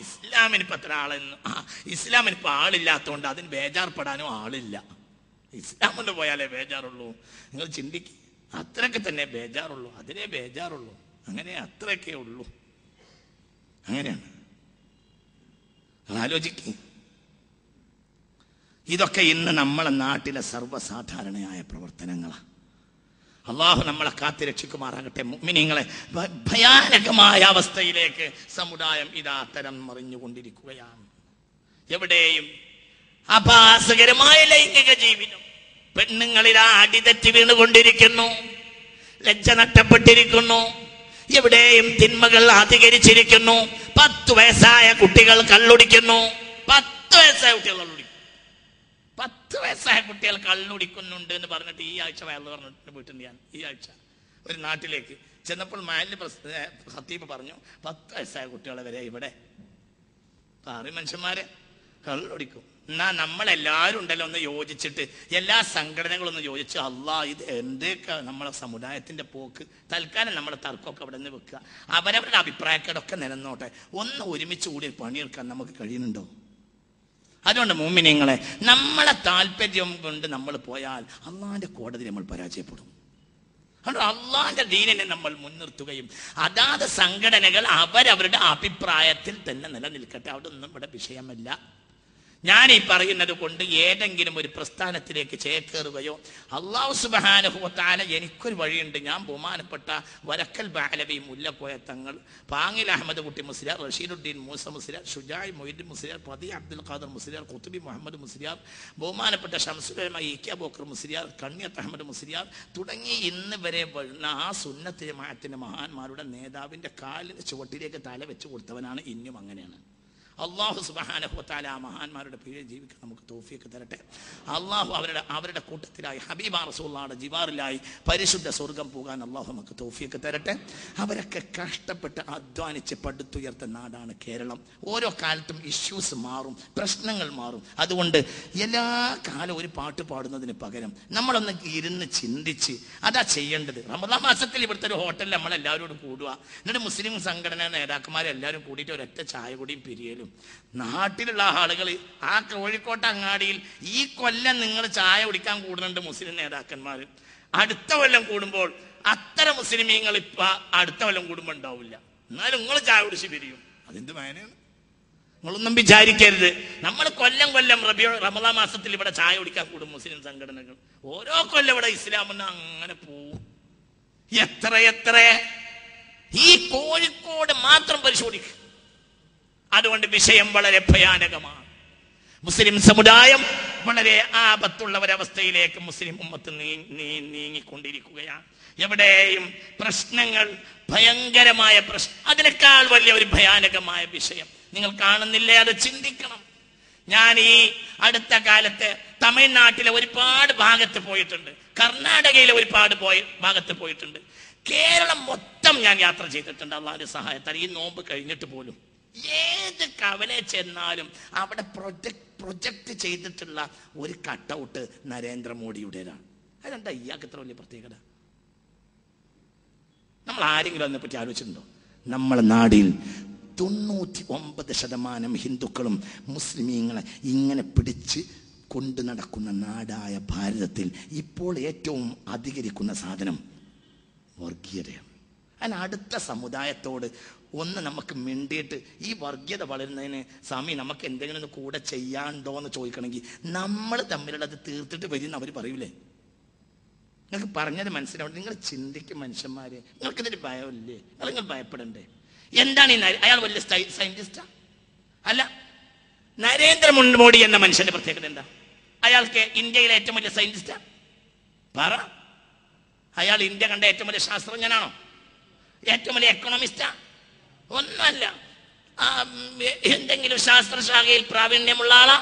A: ഇസ്ലാമിന് ഇപ്പൊ എത്ര ആളെന്ന്, ഇസ്ലാമിന് ഇപ്പൊ ആളില്ലാത്തതുകൊണ്ട് അതിന് ബേജാർപ്പെടാനും ആളില്ല. ഇസ്ലാമിന് പോയാലേ ബേജാറുള്ളൂ. നിങ്ങൾ ചിന്തിക്കുക, അത്രയൊക്കെ തന്നെ ബേജാറുള്ളൂ, അതിനെ ബേജാറുള്ളൂ. അങ്ങനെ അത്രയൊക്കെ ഉള്ളൂ. അങ്ങനെയാണ് ആലോചിക്കുക. ഇതൊക്കെ ഇന്ന് നമ്മളെ നാട്ടിലെ സർവ്വസാധാരണയായ പ്രവർത്തനങ്ങളാണ്. അള്ളാഹു നമ്മളെ കാത്തിരക്ഷിക്കുമാറാകട്ടെ. മുഅ്മിനീങ്ങളെ, ഭയാനകമായ അവസ്ഥയിലേക്ക് സമുദായം ഇതാ തരം മറിഞ്ഞുകൊണ്ടിരിക്കുകയാണ്. എവിടെയും അപാസകരമായ ലൈംഗിക ജീവിതം, പെണ്ണുങ്ങളിലാ അടിതെറ്റി വീണുകൊണ്ടിരിക്കുന്നു, ലജ്ജ നഷ്ടപ്പെട്ടിരിക്കുന്നു, എവിടെയും തിന്മകൾ അധികരിച്ചിരിക്കുന്നു. 10 വയസ്സായ കുട്ടികൾ കള്ളുടിക്കുന്നു. 10 വയസ്സായ കുട്ടികൾ കള്ളുടിക്കും. 10 വയസ്സായ കുട്ടികൾ കള്ളുടിക്കുന്നുണ്ട് എന്ന് പറഞ്ഞിട്ട് ഈ ആഴ്ച വയറ് പറഞ്ഞിട്ട് പോയിട്ടുണ്ട്. ഞാൻ ഈ ആഴ്ച ഒരു നാട്ടിലേക്ക് ചെന്നപ്പോൾ മഹല്ല് ഖത്തീബ് പറഞ്ഞു, 10 വയസ്സായ കുട്ടികളെ വരെ ഇവിടെ മനുഷ്യന്മാരെ കള്ളുടിക്കും. എന്നാ നമ്മളെല്ലാവരും ഉണ്ടല്ലോ ഒന്ന് യോജിച്ചിട്ട്, എല്ലാ സംഘടനകളൊന്ന് യോജിച്ച്, ഇത് എന്തൊക്കെ നമ്മളെ സമുദായത്തിന്റെ പോക്ക്, തൽക്കാലം നമ്മുടെ തർക്കമൊക്കെ അവിടെ നിന്ന് വെക്കുക, അവരവരുടെ അഭിപ്രായക്കേടൊക്കെ നിലനിന്നോട്ടെ, ഒന്ന് ഒരുമിച്ച് കൂടി പണിയെടുക്കാൻ നമുക്ക് കഴിയുന്നുണ്ടോ? അതുകൊണ്ട് മുഅ്മിനീങ്ങളെ, നമ്മളെ താല്പര്യം കൊണ്ട് നമ്മൾ പോയാൽ അള്ളാന്റെ കോടതി നമ്മൾ പരാജയപ്പെടും. അതുകൊണ്ട് അള്ളാന്റെ ദീനിനെ നമ്മൾ മുൻനിർത്തുകയും അതാത് സംഘടനകൾ അവരവരുടെ അഭിപ്രായത്തിൽ തന്നെ നിലനിൽക്കട്ടെ. അവിടെ ഒന്നും ഇവിടെ വിഷയമല്ല. ഞാൻ ഈ പറയുന്നത് കൊണ്ട് ഏതെങ്കിലും ഒരു പ്രസ്ഥാനത്തിലേക്ക് ചേക്കേറുകയോ, അല്ലാഹു സുബ്ഹാനഹു വ തആല എനിക്കൊരു വഴിയുണ്ട്, ഞാൻ ബഹുമാനപ്പെട്ട വരക്കൽ ബാലവി മുല്ലക്കോയ തങ്ങൾ, പാങ്ങിൽ അഹമ്മദ് കുട്ടി മുസ്ലിയാർ, റഷീദുദ്ദീൻ മൂസ മുസ്ലിയാർ, ഷുജായ് മൊയ്തീൻ മുസ്ലിയാർ, പതി അബ്ദുൽ ഖാദർ മുസ്ലിയാർ, ഖുത്ബി മുഹമ്മദ് മുസ്ലിയാർ, ബഹുമാനപ്പെട്ട ഷംസുൽ ഉലമ ഇ.കെ. അബൂബക്കർ മുസ്ലിയാർ, കണ്ണിയത്ത് അഹമ്മദ് മുസ്ലിയാർ തുടങ്ങി ഇന്ന് വരെ വരുന്ന ആ സുന്നത്ത് ജമാഅത്തിന്റെ മഹാന്മാരുടെ നേതാവിന്റെ കാലിന് ചുവട്ടിലേക്ക് തല വെച്ച് കൊടുത്തവനാണ്. ഇന്നും അങ്ങനെയാണ്. അള്ളാഹു സുബ്ഹാനഹു വ തആല ആ മഹാന്മാരുടെ പേരിൽ ജീവിക്കാൻ നമുക്ക് തൗഫീഖ് തരട്ടെ. അള്ളാഹു അവരുടെ കൂട്ടത്തിലായി ഹബീബ റസൂലുള്ളാഹിയുടെ ജിവാറിലായി പരിശുദ്ധ സ്വർഗം പോകാൻ അള്ളാഹു നമുക്ക് തൗഫീഖ് തരട്ടെ. അവരൊക്കെ കഷ്ടപ്പെട്ട് അധ്വാനിച്ച് പടുത്തുയർത്ത നാടാണ് കേരളം. ഓരോ കാലത്തും ഇഷ്യൂസ് മാറും, പ്രശ്നങ്ങൾ മാറും. അതുകൊണ്ട് എല്ലാ കാലവും ഒരു പാട്ട് പാടുന്നതിന് പകരം നമ്മളൊന്ന് ഇരുന്ന് ചിന്തിച്ച് അതാ ചെയ്യേണ്ടത്. റമദാൻ മാസത്തിൽ ഇവിടുത്തെ ഒരു ഹോട്ടലിൽ നമ്മളെല്ലാവരോടും കൂടുക, എന്നിട്ട് മുസ്ലിം സംഘടനാ നേതാക്കന്മാരെല്ലാവരും കൂടിയിട്ട് ഒരൊറ്റ ചായ കൂടിയും പിരിയലും. നാട്ടിലുള്ള ആളുകൾ ആ കോഴിക്കോട്ട് അങ്ങാടിയിൽ ഈ കൊല്ലം നിങ്ങൾ ചായ കുടിക്കാൻ കൂടുന്നുണ്ട് മുസ്ലിം നേതാക്കന്മാർ, അടുത്ത കൊല്ലം കൂടുമ്പോൾ അത്തരം മുസ്ലിമീങ്ങൾ ഇപ്പൊ അടുത്ത കൊല്ലം കൂടുമ്പോൾ ഉണ്ടാവില്ല. എന്നാലും നിങ്ങൾ ചായ കുടിച്ച് പിരിയും. അതെന്ത് മേനയാണ്? നിങ്ങളൊന്നും വിചാരിക്കരുത്. നമ്മൾ കൊല്ലം റമദാൻ മാസത്തിൽ ഇവിടെ ചായ കുടിക്കാൻ കൂടും മുസ്ലിം സംഘടനകൾ. ഓരോ കൊല്ലം ഇവിടെ ഇസ്ലാമെന്ന് അങ്ങനെ പോവും. എത്ര ഈ കോഴിക്കോട് മാത്രം പരിശോധിക്കും. അതുകൊണ്ട് വിഷയം വളരെ ഭയാനകമാണ്. മുസ്ലിം സമുദായം വളരെ ആപത്തുള്ള ഒരവസ്ഥയിലേക്ക് മുസ്ലിം ഉമ്മത്ത് നീങ്ങിക്കൊണ്ടിരിക്കുകയാണ്. എവിടെയും പ്രശ്നങ്ങൾ, ഭയങ്കരമായ പ്രശ്നം. അതിനേക്കാൾ വലിയ ഒരു ഭയാനകമായ വിഷയം നിങ്ങൾ കാണുന്നില്ലേ? അത് ചിന്തിക്കണം. ഞാൻ ഈ അടുത്ത കാലത്ത് തമിഴ്നാട്ടിലെ ഒരുപാട് ഭാഗത്ത് പോയിട്ടുണ്ട്, കർണാടകയിലെ ഒരുപാട് ഭാഗത്ത് പോയിട്ടുണ്ട്, കേരളം മൊത്തം ഞാൻ യാത്ര ചെയ്തിട്ടുണ്ട്. അള്ളാഹുവിന്റെ സഹായത്താൽ ഈ നോമ്പ് കഴിഞ്ഞിട്ട് പോലും ഏത് കവലെ ചെന്നാലും അവിടെ പ്രൊജക്ട് ചെയ്തിട്ടുള്ള ഒരു കട്ടൗട്ട് നരേന്ദ്രമോദിയുടേതാണ്. അതെന്താ ഇയാൾക്ക് ഇത്ര വലിയ പ്രത്യേകത? നമ്മൾ ആരെങ്കിലും അതിനെ പറ്റി ആലോചിച്ചിട്ടുണ്ടോ? നമ്മളെ നാടിൽ 99% ഹിന്ദുക്കളും മുസ്ലിമീങ്ങളെ ഇങ്ങനെ പിടിച്ച് കൊണ്ടു നടക്കുന്ന നാടായ ഭാരതത്തിൽ ഇപ്പോൾ ഏറ്റവും അധികരിക്കുന്ന സാധനം വർഗീയതയാണ്. അതിന് അടുത്ത സമുദായത്തോട് ഒന്ന് നമുക്ക് മിണ്ടിയിട്ട് ഈ വർഗീയത വളരുന്നതിന് സ്വാമി നമുക്ക് എന്തെങ്കിലും ഒന്ന് കൂടെ ചെയ്യാണ്ടോ എന്ന് ചോദിക്കണമെങ്കിൽ നമ്മൾ തമ്മിലുള്ളത് തീർത്തിട്ട് വരുന്ന അവർ പറയൂലേ? നിങ്ങൾക്ക് പറഞ്ഞത് മനസ്സിലാവും. നിങ്ങൾ ചിന്തിക്കും മനുഷ്യന്മാരെ, നിങ്ങൾക്കിതിന് ഭയമില്ലേ? നിങ്ങൾ ഭയപ്പെടണ്ടേ? എന്താണ് ഈ അയാൾ വലിയ സയന്റിസ്റ്റാ? അല്ല. നരേന്ദ്രമോദി എന്ന മനുഷ്യന്റെ പ്രത്യേകത എന്താ? അയാൾക്ക് ഇന്ത്യയിലെ ഏറ്റവും വലിയ സയന്റിസ്റ്റാ? പറ. അയാൾ ഇന്ത്യ കണ്ട ഏറ്റവും വലിയ ശാസ്ത്രജ്ഞനാണോ? ഏറ്റവും വലിയ എക്കണോമിസ്റ്റാ? ഒന്നല്ല. എന്തെങ്കിലും ശാസ്ത്രശാഖയിൽ പ്രാവീണ്യമുള്ള ആളാ?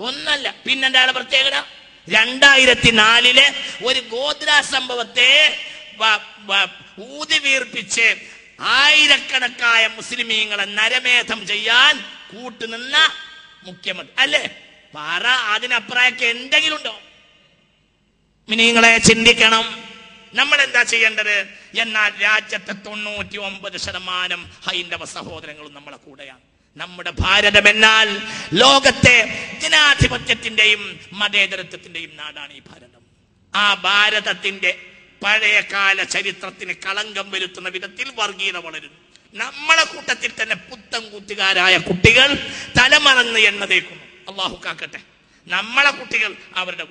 A: ഒന്നല്ല. പിന്നെന്താ പ്രത്യേകത? 2004 ഒരു ഗോദ്ര സംഭവത്തെ ഊതി വീർപ്പിച്ച് ആയിരക്കണക്കായ മുസ്ലിമീങ്ങളെ നരമേധം ചെയ്യാൻ കൂട്ടുനിന്ന മുഖ്യമന്ത്രി അല്ലേ? പറ. അതിനപ്പുറമൊക്കെ എന്തെങ്കിലും ഉണ്ടോ? നിങ്ങളെ ചിന്തിക്കണം. നമ്മൾ എന്താ ചെയ്യേണ്ടത്? എന്നാൽ രാജ്യത്തെ 99% ഹൈന്ദവ സഹോദരങ്ങളും നമ്മളെ കൂടെയാണ്. നമ്മുടെ ഭാരതം എന്നാൽ ലോകത്തെ ജനാധിപത്യത്തിന്റെയും മതേതരത്വത്തിന്റെയും നാടാണ് ഈ ഭാരതം. ആ ഭാരതത്തിന്റെ പഴയകാല ചരിത്രത്തിന് കളങ്കം വരുത്തുന്ന വിധത്തിൽ വർഗീയത വളരുന്നു. നമ്മളെ കൂട്ടത്തിൽ തന്നെ പുത്തൻ കൂട്ടുകാരായ കുട്ടികൾ തലമറന്ന് എണ്ണതേക്കുന്നു. അള്ളാഹു കാക്കട്ടെ. നമ്മളെ കുട്ടികൾ അവരുടെ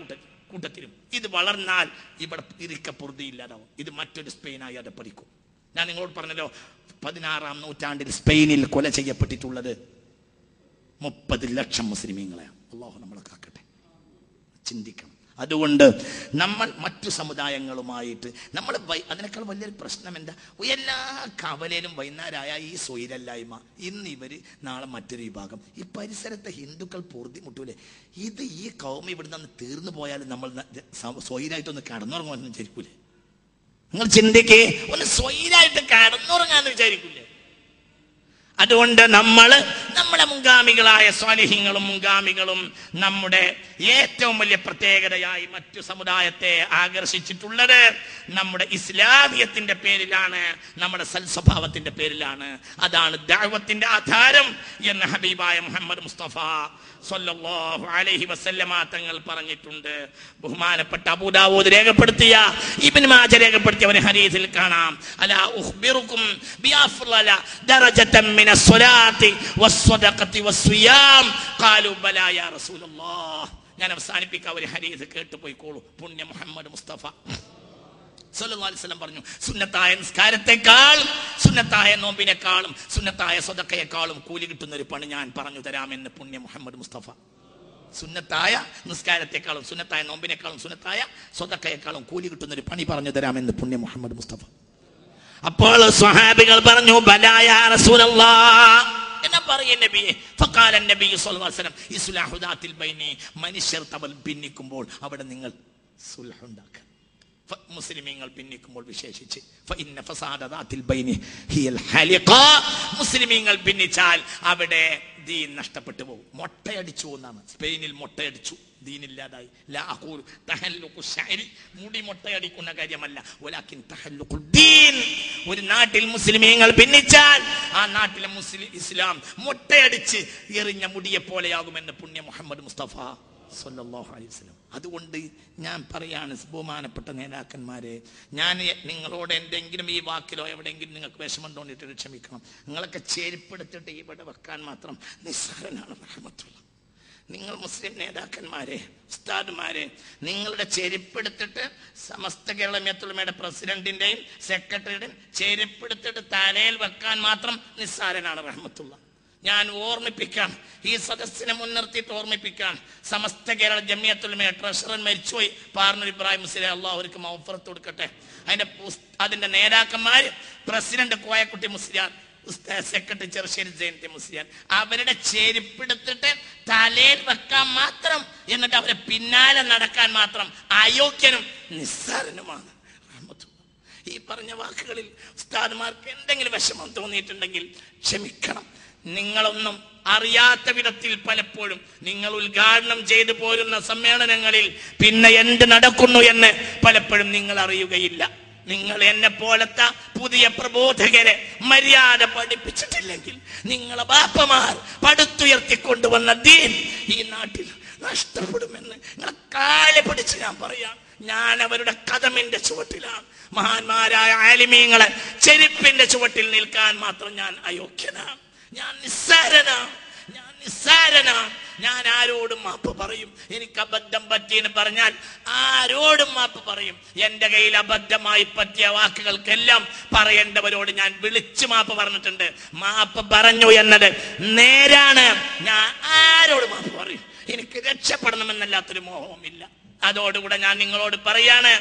A: കൂട്ടത്തിലും. ഇത് വളർന്നാൽ ഇവിടെ ഇരിക്കപ്പുറതിയില്ലാതാവും. ഇത് മറ്റൊരു സ്പെയിനായി അത് പഠിക്കും. ഞാൻ നിങ്ങളോട് പറഞ്ഞല്ലോ, 16-ാം നൂറ്റാണ്ടിൽ സ്പെയിനിൽ കൊല ചെയ്യപ്പെട്ടിട്ടുള്ളത് 30 ലക്ഷം മുസ്ലിമീങ്ങളെയാണ്. അള്ളാഹു നമ്മളെ കാക്കട്ടെ. ചിന്തിക്കണം. അതുകൊണ്ട് നമ്മൾ മറ്റു സമുദായങ്ങളുമായിട്ട് നമ്മൾ അതിനേക്കാൾ വലിയൊരു പ്രശ്നം എന്താ? എല്ലാ കവലയിലും വൈകുന്നേരമായ ഈ സ്വൈരല്ലായ്മ. ഇന്ന് ഇവര്, നാളെ മറ്റൊരു വിഭാഗം. ഈ പരിസരത്തെ ഹിന്ദുക്കൾ പൊറുതിമുട്ടൂലേ? ഇത് ഈ കൗമ ഇവിടെ നിന്ന് തീർന്നു പോയാലും നമ്മൾ സ്വൈരായിട്ടൊന്ന് കടന്നുറങ്ങുമെന്ന് വിചാരിക്കൂലേ? നിങ്ങൾ ചിന്തിക്കേ, ഒന്ന് സ്വൈരായിട്ട് കടന്നുറങ്ങാന്ന് വിചാരിക്കൂലേ? അതുകൊണ്ട് നമ്മളെ മുൻഗാമികളായ സ്വാലിഹീങ്ങളും മുൻഗാമികളും നമ്മുടെ ഏറ്റവും വലിയ പ്രത്യേകതയായി മറ്റു സമുദായത്തെ ആകർഷിച്ചിട്ടുള്ളത് നമ്മുടെ ഇസ്ലാമിയത്തിന്റെ പേരിലാണ്, നമ്മുടെ സൽസ്വഭാവത്തിന്റെ പേരിലാണ്. അതാണ് ദഅവത്തിന്റെ ആധാരം എന്ന് ഹബീബായ മുഹമ്മദ് മുസ്തഫ സ്വല്ലല്ലാഹു അലൈഹി വസല്ലമ തങ്ങൾ പറഞ്ഞിട്ടുണ്ട്. ബഹുമാനപ്പെട്ട അബൂ ദാവൂദ് രേഖപ്പെടുത്തിയ, ഇബ്നു മാജ രേഖപ്പെടുത്തിയ ഒരു ഹദീസിൽ കാണാം, അലാ ഉഖ്ബിറുക്കും ബിഅഫ്ളല ദറജതൻ മിനസ് സ്വലാത്തി വസ്സദഖത്തി വസ്സിയാം ഖാലു ബലാ യാ റസൂലല്ലാഹ്. ഞാൻ അവസാനിപ്പിക്കാൻ ഒരു ഹദീസ് കേട്ടു പോയിക്കോളൂ. പുണ്യ മുഹമ്മദ് മുസ്തഫ സല്ലല്ലാഹു അലൈഹി വസല്ലം പറഞ്ഞു, സുന്നത്തായ നിസ്കാരത്തെക്കാൾ, സുന്നത്തായ നോമ്പിനേക്കാളും, സുന്നത്തായ സ്വതക്കയെക്കാളും കൂലി കിട്ടുന്ന ഒരു പണി ഞാൻ പറഞ്ഞു തരാമെന്ന് പുണ്യ മുഹമ്മദ് മുസ്തഫ. സുന്നത്തായ നിസ്കാരത്തെക്കാളും, സുന്നത്തായ നോമ്പിനേക്കാളും, സുന്നത്തായ സ്വതക്കയെക്കാളും കൂലി കിട്ടുന്ന ഒരു പണി പറഞ്ഞു തരാമെന്ന് പുണ്യ മുഹമ്മദ് മുസ്തഫ. അപ്പോൾ സ്വഹാബികൾ പറഞ്ഞു, ബലാ യാ റസൂലല്ലാഹ്, എന്നാ പറയും നബിയെ? ഫഖാല നബി സ്വല്ലല്ലാഹു അലൈഹി വസല്ലം, ഇസ്ലാഹു ദാത്തിൽ ബൈനി, മനുഷ്യർ തമ്മിൽ ഭിന്നിക്കുമ്പോൾ അവിടെ നിങ്ങൾ സുൽഹ് ഉണ്ടാക്കുക. മുസ്ലിമീങ്ങൾ ഭിന്നിക്കുമ്പോൾ വിശേഷിച്ച് മുസ്ലിമീങ്ങൾ ഭിന്നിച്ചാൽ അവിടെ ദീൻ നഷ്ടപ്പെട്ടു പോകും. മൊട്ടയടിച്ചു എന്നാണ്. സ്പെയിനിൽ മൊട്ടയടിച്ചു, ദീനില്ലാതായി. മുടി മൊട്ടയടിക്കുന്ന കാര്യമല്ല, ഒരു നാട്ടിൽ മുസ്ലിമീങ്ങൾ ഭിന്നിച്ചാൽ ആ നാട്ടിലെ ഇസ്ലാം മൊട്ടയടിച്ച് എറിഞ്ഞ മുടിയെ പോലെയാകുമെന്ന് പുണ്യ മുഹമ്മദ് മുസ്തഫ സല്ലല്ലാഹു അലൈഹി വസല്ലം. അതുകൊണ്ട് ഞാൻ പറയാണ്, ബഹുമാനപ്പെട്ട നേതാക്കന്മാരെ, ഞാൻ നിങ്ങളോട് എന്തെങ്കിലും ഈ വാക്കിലോ എവിടെയെങ്കിലും നിങ്ങൾക്ക് വിഷമം തോന്നിയിട്ട് ക്ഷമിക്കണം. നിങ്ങളൊക്കെ ചെരുപ്പെടുത്തിട്ട് ഇവിടെ വെക്കാൻ മാത്രം നിസ്സാരനാണ് റഹ്മത്തുള്ള. നിങ്ങൾ മുസ്ലിം നേതാക്കന്മാരെ, ഉസ്താദുമാരെ, നിങ്ങളുടെ ചെരുപ്പെടുത്തിട്ട് സമസ്ത കേരള ജമിയത്തുൽ പ്രസിഡന്റിന്റെയും സെക്രട്ടറിയുടെയും ചെരുപ്പെടുത്തിട്ട് തലയിൽ വെക്കാൻ മാത്രം നിസ്സാരനാണ് റഹ്മത്തുള്ള. ഞാൻ ഓർമ്മിപ്പിക്കാം, ഈ സദസ്സിനെ മുൻനിർത്തിയിട്ട് ഓർമ്മിപ്പിക്കാം, സമസ്ത കേരള ജമിയത്തുൽ ഉലമ ട്രഷറർ മരിച്ചുപോയി, പാർണൂർ ഇബ്രാഹിം മുസ്ലിയാർ, അള്ളാഹു അവർക്ക് മഗ്ഫിറത്ത് കൊടുക്കട്ടെ. അതിന്റെ നേതാക്കന്മാര് പ്രസിഡന്റ് കോയക്കുട്ടി മുസ്ലിയാർ, സെക്രട്ടറി ചെറുശ്ശേരി ജയന്തി മുസ്ലിയാർ, അവരുടെ ചെരുപ്പെടുത്തിട്ട് തലയിൽ വെക്കാൻ മാത്രം, എന്നിട്ട് അവരെ പിന്നാലെ നടക്കാൻ മാത്രം അയോഗ്യനും നിസ്സാരനുമാണ്. ഈ പറഞ്ഞ വാക്കുകളിൽ ഉസ്താദ്മാർക്ക് എന്തെങ്കിലും വിഷമം തോന്നിയിട്ടുണ്ടെങ്കിൽ ക്ഷമിക്കണം. നിങ്ങളൊന്നും അറിയാത്ത വിധത്തിൽ പലപ്പോഴും നിങ്ങൾ ഉദ്ഘാടനം ചെയ്തു പോരുന്ന സമ്മേളനങ്ങളിൽ പിന്നെ എന്ത് നടക്കുന്നു എന്ന് പലപ്പോഴും നിങ്ങൾ അറിയുകയില്ല. നിങ്ങൾ എന്നെ പോലത്തെ പുതിയ പ്രബോധകരെ മര്യാദ പഠിപ്പിച്ചിട്ടില്ലെങ്കിൽ നിങ്ങളെ ബാപ്പമാർ പടുത്തുയർത്തിക്കൊണ്ടുവന്ന ദീൻ ഈ നാട്ടിൽ നഷ്ടപ്പെടുമെന്ന് നിങ്ങളെ കാലെ പിടിച്ച് ഞാൻ പറയാം. ഞാൻ അവരുടെ കദമിന്റെ ചുവട്ടിലാണ്. മഹാന്മാരായ ആലിമീങ്ങളെ ചെരുപ്പിന്റെ ചുവട്ടിൽ നിൽക്കാൻ മാത്രം ഞാൻ അയോഗ്യനാണ്. ഞാൻ നിസ്സാരനാണ്. ഞാൻ ആരോടും മാപ്പ് പറയും. എനിക്ക് അബദ്ധം പറ്റിയെന്ന് പറഞ്ഞാൽ ആരോടും മാപ്പ് പറയും. എന്റെ കയ്യിൽ അബദ്ധമായി പറ്റിയ വാക്കുകൾക്കെല്ലാം പറയേണ്ടവരോട് ഞാൻ വിളിച്ചു മാപ്പ് പറഞ്ഞിട്ടുണ്ട്. മാപ്പ് പറഞ്ഞു എന്നത് നേരാണ്. ഞാൻ ആരോട് മാപ്പ് പറയും. എനിക്ക് രക്ഷപ്പെടണമെന്നല്ലാത്തൊരു മോഹവുമില്ല. അതോടുകൂടെ ഞാൻ നിങ്ങളോട് പറയാണ്,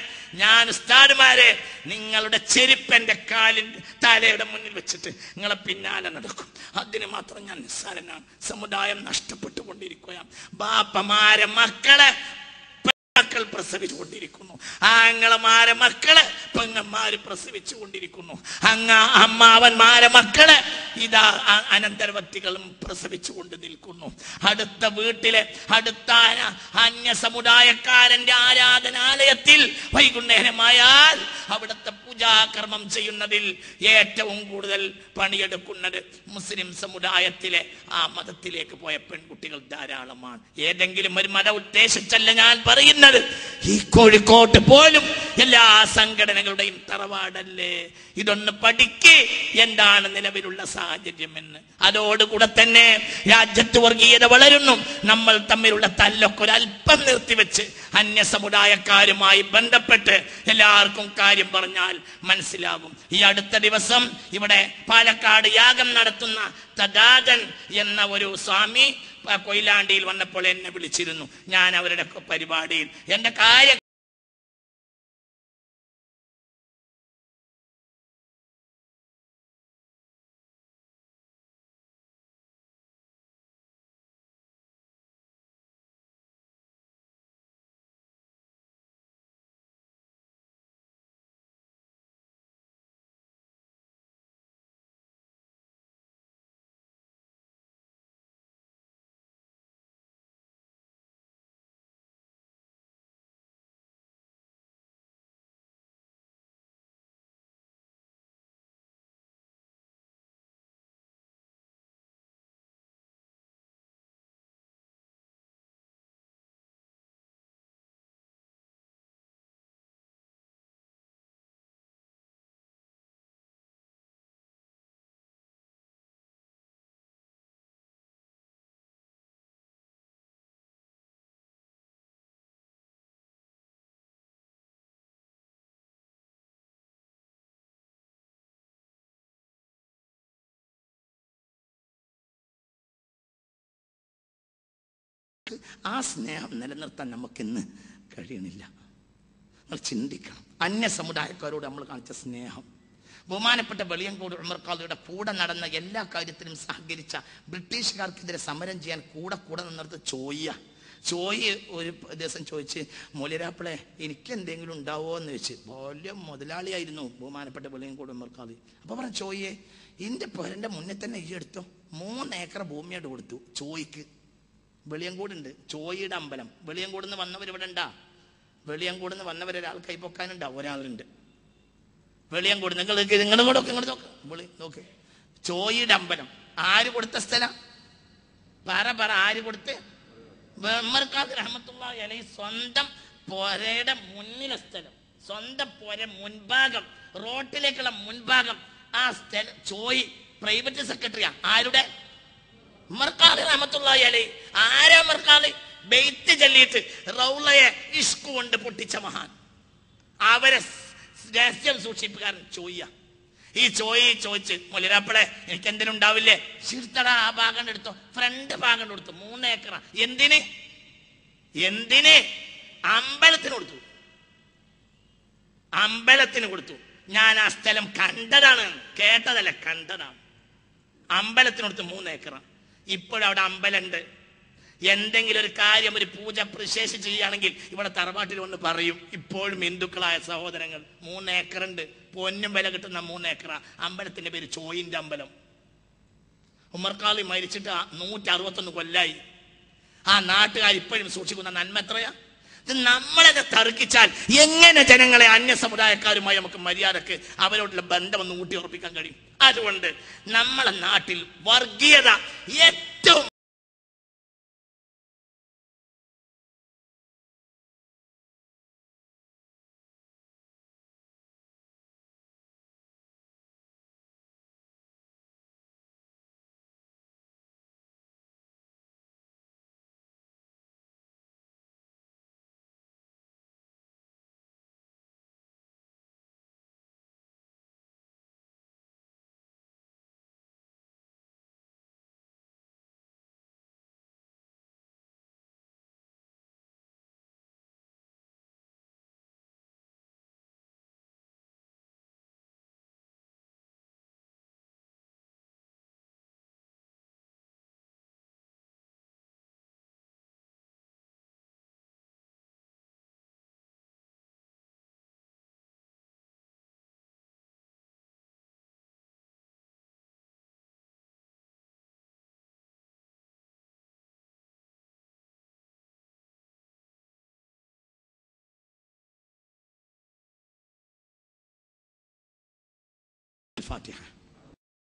A: ഞാൻ ഉസ്താദുമാരെ, നിങ്ങളുടെ ചെരുപ്പ് എന്റെ കാലിന്റെ തലയുടെ മുന്നിൽ വെച്ചിട്ട് നിങ്ങളെ പിന്നാലെ നടക്കും. അതിന് മാത്രം ഞാൻ നിസ്സാരനാണ്. സമുദായം നഷ്ടപ്പെട്ടുകൊണ്ടിരിക്കുകയാണ്. ബാപ്പമാരെ മക്കളെ മക്കൾ പ്രസവിച്ചുകൊണ്ടിരിക്കുന്നു. ആങ്ങളമാരെ മക്കളെ പെങ്ങന്മാര് പ്രസവിച്ചു കൊണ്ടിരിക്കുന്നു. അമ്മാവന്മാരെ മക്കളെ ഇതാ അനന്തരവത്തികളും പ്രസവിച്ചു കൊണ്ട് നിൽക്കുന്നു. അടുത്ത വീട്ടിലെ അടുത്ത അന്യ സമുദായക്കാരന്റെ ആരാധനാലയത്തിൽ വൈകുന്നേരമായാൽ അവിടുത്തെ പൂജാകർമ്മം ചെയ്യുന്നതിൽ ഏറ്റവും കൂടുതൽ പണിയെടുക്കുന്നത് മുസ്ലിം സമുദായത്തിലെ ആ മതത്തിലേക്ക് പോയ പെൺകുട്ടികൾ ധാരാളമാണ്. ഏതെങ്കിലും ഒരു മത ഉദ്ദേശിച്ചല്ല ഞാൻ പറയുന്നത്. ഈ കോഴിക്കോട്ട് പോലും എല്ലാ സംഘടനകളുടെയും തറവാടല്ലേ. ഇതൊന്ന് പഠിക്ക്, എന്താണ് നിലവിലുള്ള സാഹചര്യം എന്ന്. അതോടുകൂടെ തന്നെ രാജ്യത്ത് വർഗീയത വളരുന്നു. നമ്മൾ തമ്മിലുള്ള തല്ലൊക്കെ ഒരല്പം നിർത്തിവെച്ച് അന്യ സമുദായക്കാരുമായി ബന്ധപ്പെട്ട് എല്ലാവർക്കും കാര്യം പറഞ്ഞാൽ മനസ്സിലാകും. ഈ അടുത്ത ദിവസം ഇവിടെ പാലക്കാട് യാഗം നടത്തുന്ന തദാതൻ എന്ന ഒരു സ്വാമി കൊയിലാണ്ടിയിൽ വന്നപ്പോൾ എന്നെ വിളിച്ചിരുന്നു. ഞാൻ അവരുടെ പരിപാടിയിൽ എന്റെ കാര്യം ആ സ്നേഹം നിലനിർത്താൻ നമുക്കിന്ന് കഴിയണില്ല. നമ്മൾ ചിന്തിക്കണം. അന്യ സമുദായക്കാരോട് നമ്മൾ കാണിച്ച സ്നേഹം. ബഹുമാനപ്പെട്ട വെളിയങ്കോട് ഉമർ ഖാദിയുടെ കൂടെ നടന്ന എല്ലാ കാര്യത്തിലും സഹകരിച്ച ബ്രിട്ടീഷുകാർക്കെതിരെ സമരം ചെയ്യാൻ കൂടെ നിന്നിടത്ത് ചോയി ഒരു ദിവസം ചോദിച്ച്, മൊലിരാപ്പിളെ എനിക്ക് എന്തെങ്കിലും ഉണ്ടാവോ എന്ന് ചോദിച്ച്. വലിയ മുതലാളിയായിരുന്നു ബഹുമാനപ്പെട്ട വെളിയങ്കോട് ഉമർ ഖാദി. അപ്പൊ പറഞ്ഞു, ചോയെ എൻ്റെ പേരൻ്റെ മുന്നിൽ തന്നെ ഈ എടുത്തോ 3 ഏക്കർ ഭൂമിയായിട്ട് കൊടുത്തു ചോയ്ക്ക്. വെളിയങ്കോടുണ്ട് ചോയിയുടെ അമ്പലം. വെളിയങ്കോട് നിന്ന് വന്നവർ ഇവിടെ ഉണ്ടാ? വെളിയങ്കോട് നിന്ന് വന്നവരൊരാൾ കൈപ്പൊക്കാനുണ്ടാ? ഒരാളുണ്ട്. വെളിയങ്കോട് നിങ്ങളുടെ കൂടെ ഒക്കെ ഇങ്ങോട്ട് നോക്ക്. ചോയിയുടെ അമ്പലം ആര് കൊടുത്ത സ്ഥലം? പറ ആര് കൊടുത്ത്? ഉമർ ഖാദി റഹ്മത്തുള്ളാഹി അലൈഹി സ്വന്തം പുരയുടെ മുന്നിലെ സ്ഥലം, സ്വന്തം പുര മുൻഭാഗം, റോട്ടിലേക്കുള്ള മുൻഭാഗം, ആ സ്ഥലം ചോയി പ്രൈവറ്റ് സെക്രട്ടറിയാ. ആരുടെ? ഉമർ ഖാദി റഹ്മത്തുള്ളാഹി അലൈഹി. ആരാ ഉമർ ഖാദി? ബെയ്ത്ത് ചൊല്ലിയിട്ട് റൗളയെ ഇഷ്ക് കൊണ്ട് പൊട്ടിച്ച മഹാൻ. അവരെ രഹസ്യം സൂക്ഷിപ്പുകാരൻ ചോയ്യ. ഈ ചോദിച്ച്, മൊലിരാപ്പളെ എനിക്ക് എന്തിനും ഉണ്ടാവില്ലേ? ചിർത്തട ആ ഭാഗം എടുത്തോ, ഫ്രണ്ട് ഭാഗം എടുത്തു. 3 ഏക്കറ. എന്തിന്? അമ്പലത്തിന് കൊടുത്തു. അമ്പലത്തിന് കൊടുത്തു. ഞാൻ ആ സ്ഥലം കണ്ടതാണ്, കേട്ടതല്ല, കണ്ടതാണ്. അമ്പലത്തിന് കൊടുത്തു 3 ഏക്കറ. ഇപ്പോഴവിടെ അമ്പലമുണ്ട്. എന്തെങ്കിലും ഒരു കാര്യം, ഒരു പൂജ പ്രശേഷം ചെയ്യുകയാണെങ്കിൽ ഇവിടെ തറവാട്ടിൽ വന്ന് പറയും. ഇപ്പോഴും ഹിന്ദുക്കളായ സഹോദരങ്ങൾ 3 ഏക്കറുണ്ട്, പൊന്നും വില കിട്ടുന്ന 3 ഏക്കറ. അമ്പലത്തിന്റെ പേര് ചോയിന്റെ അമ്പലം. ഉമർ ഖാദി മരിച്ചിട്ട് 161 കൊല്ലായി. ആ നാട്ടുകാർ ഇപ്പോഴും സൂക്ഷിക്കുന്ന നന്മ എത്രയാ? ഇത് നമ്മളെ തർക്കിച്ചാൽ എങ്ങനെ ജനങ്ങളെ അന്യ സമുദായക്കാരുമായി നമുക്ക് മര്യാദക്ക് അവരോടുള്ള ബന്ധം ഒന്ന് ഊട്ടി ഉറപ്പിക്കാൻ കഴിയും? അതുകൊണ്ട് നമ്മളെ നാട്ടിൽ വർഗീയത ഏറ്റവും ഫാത്തിഹ.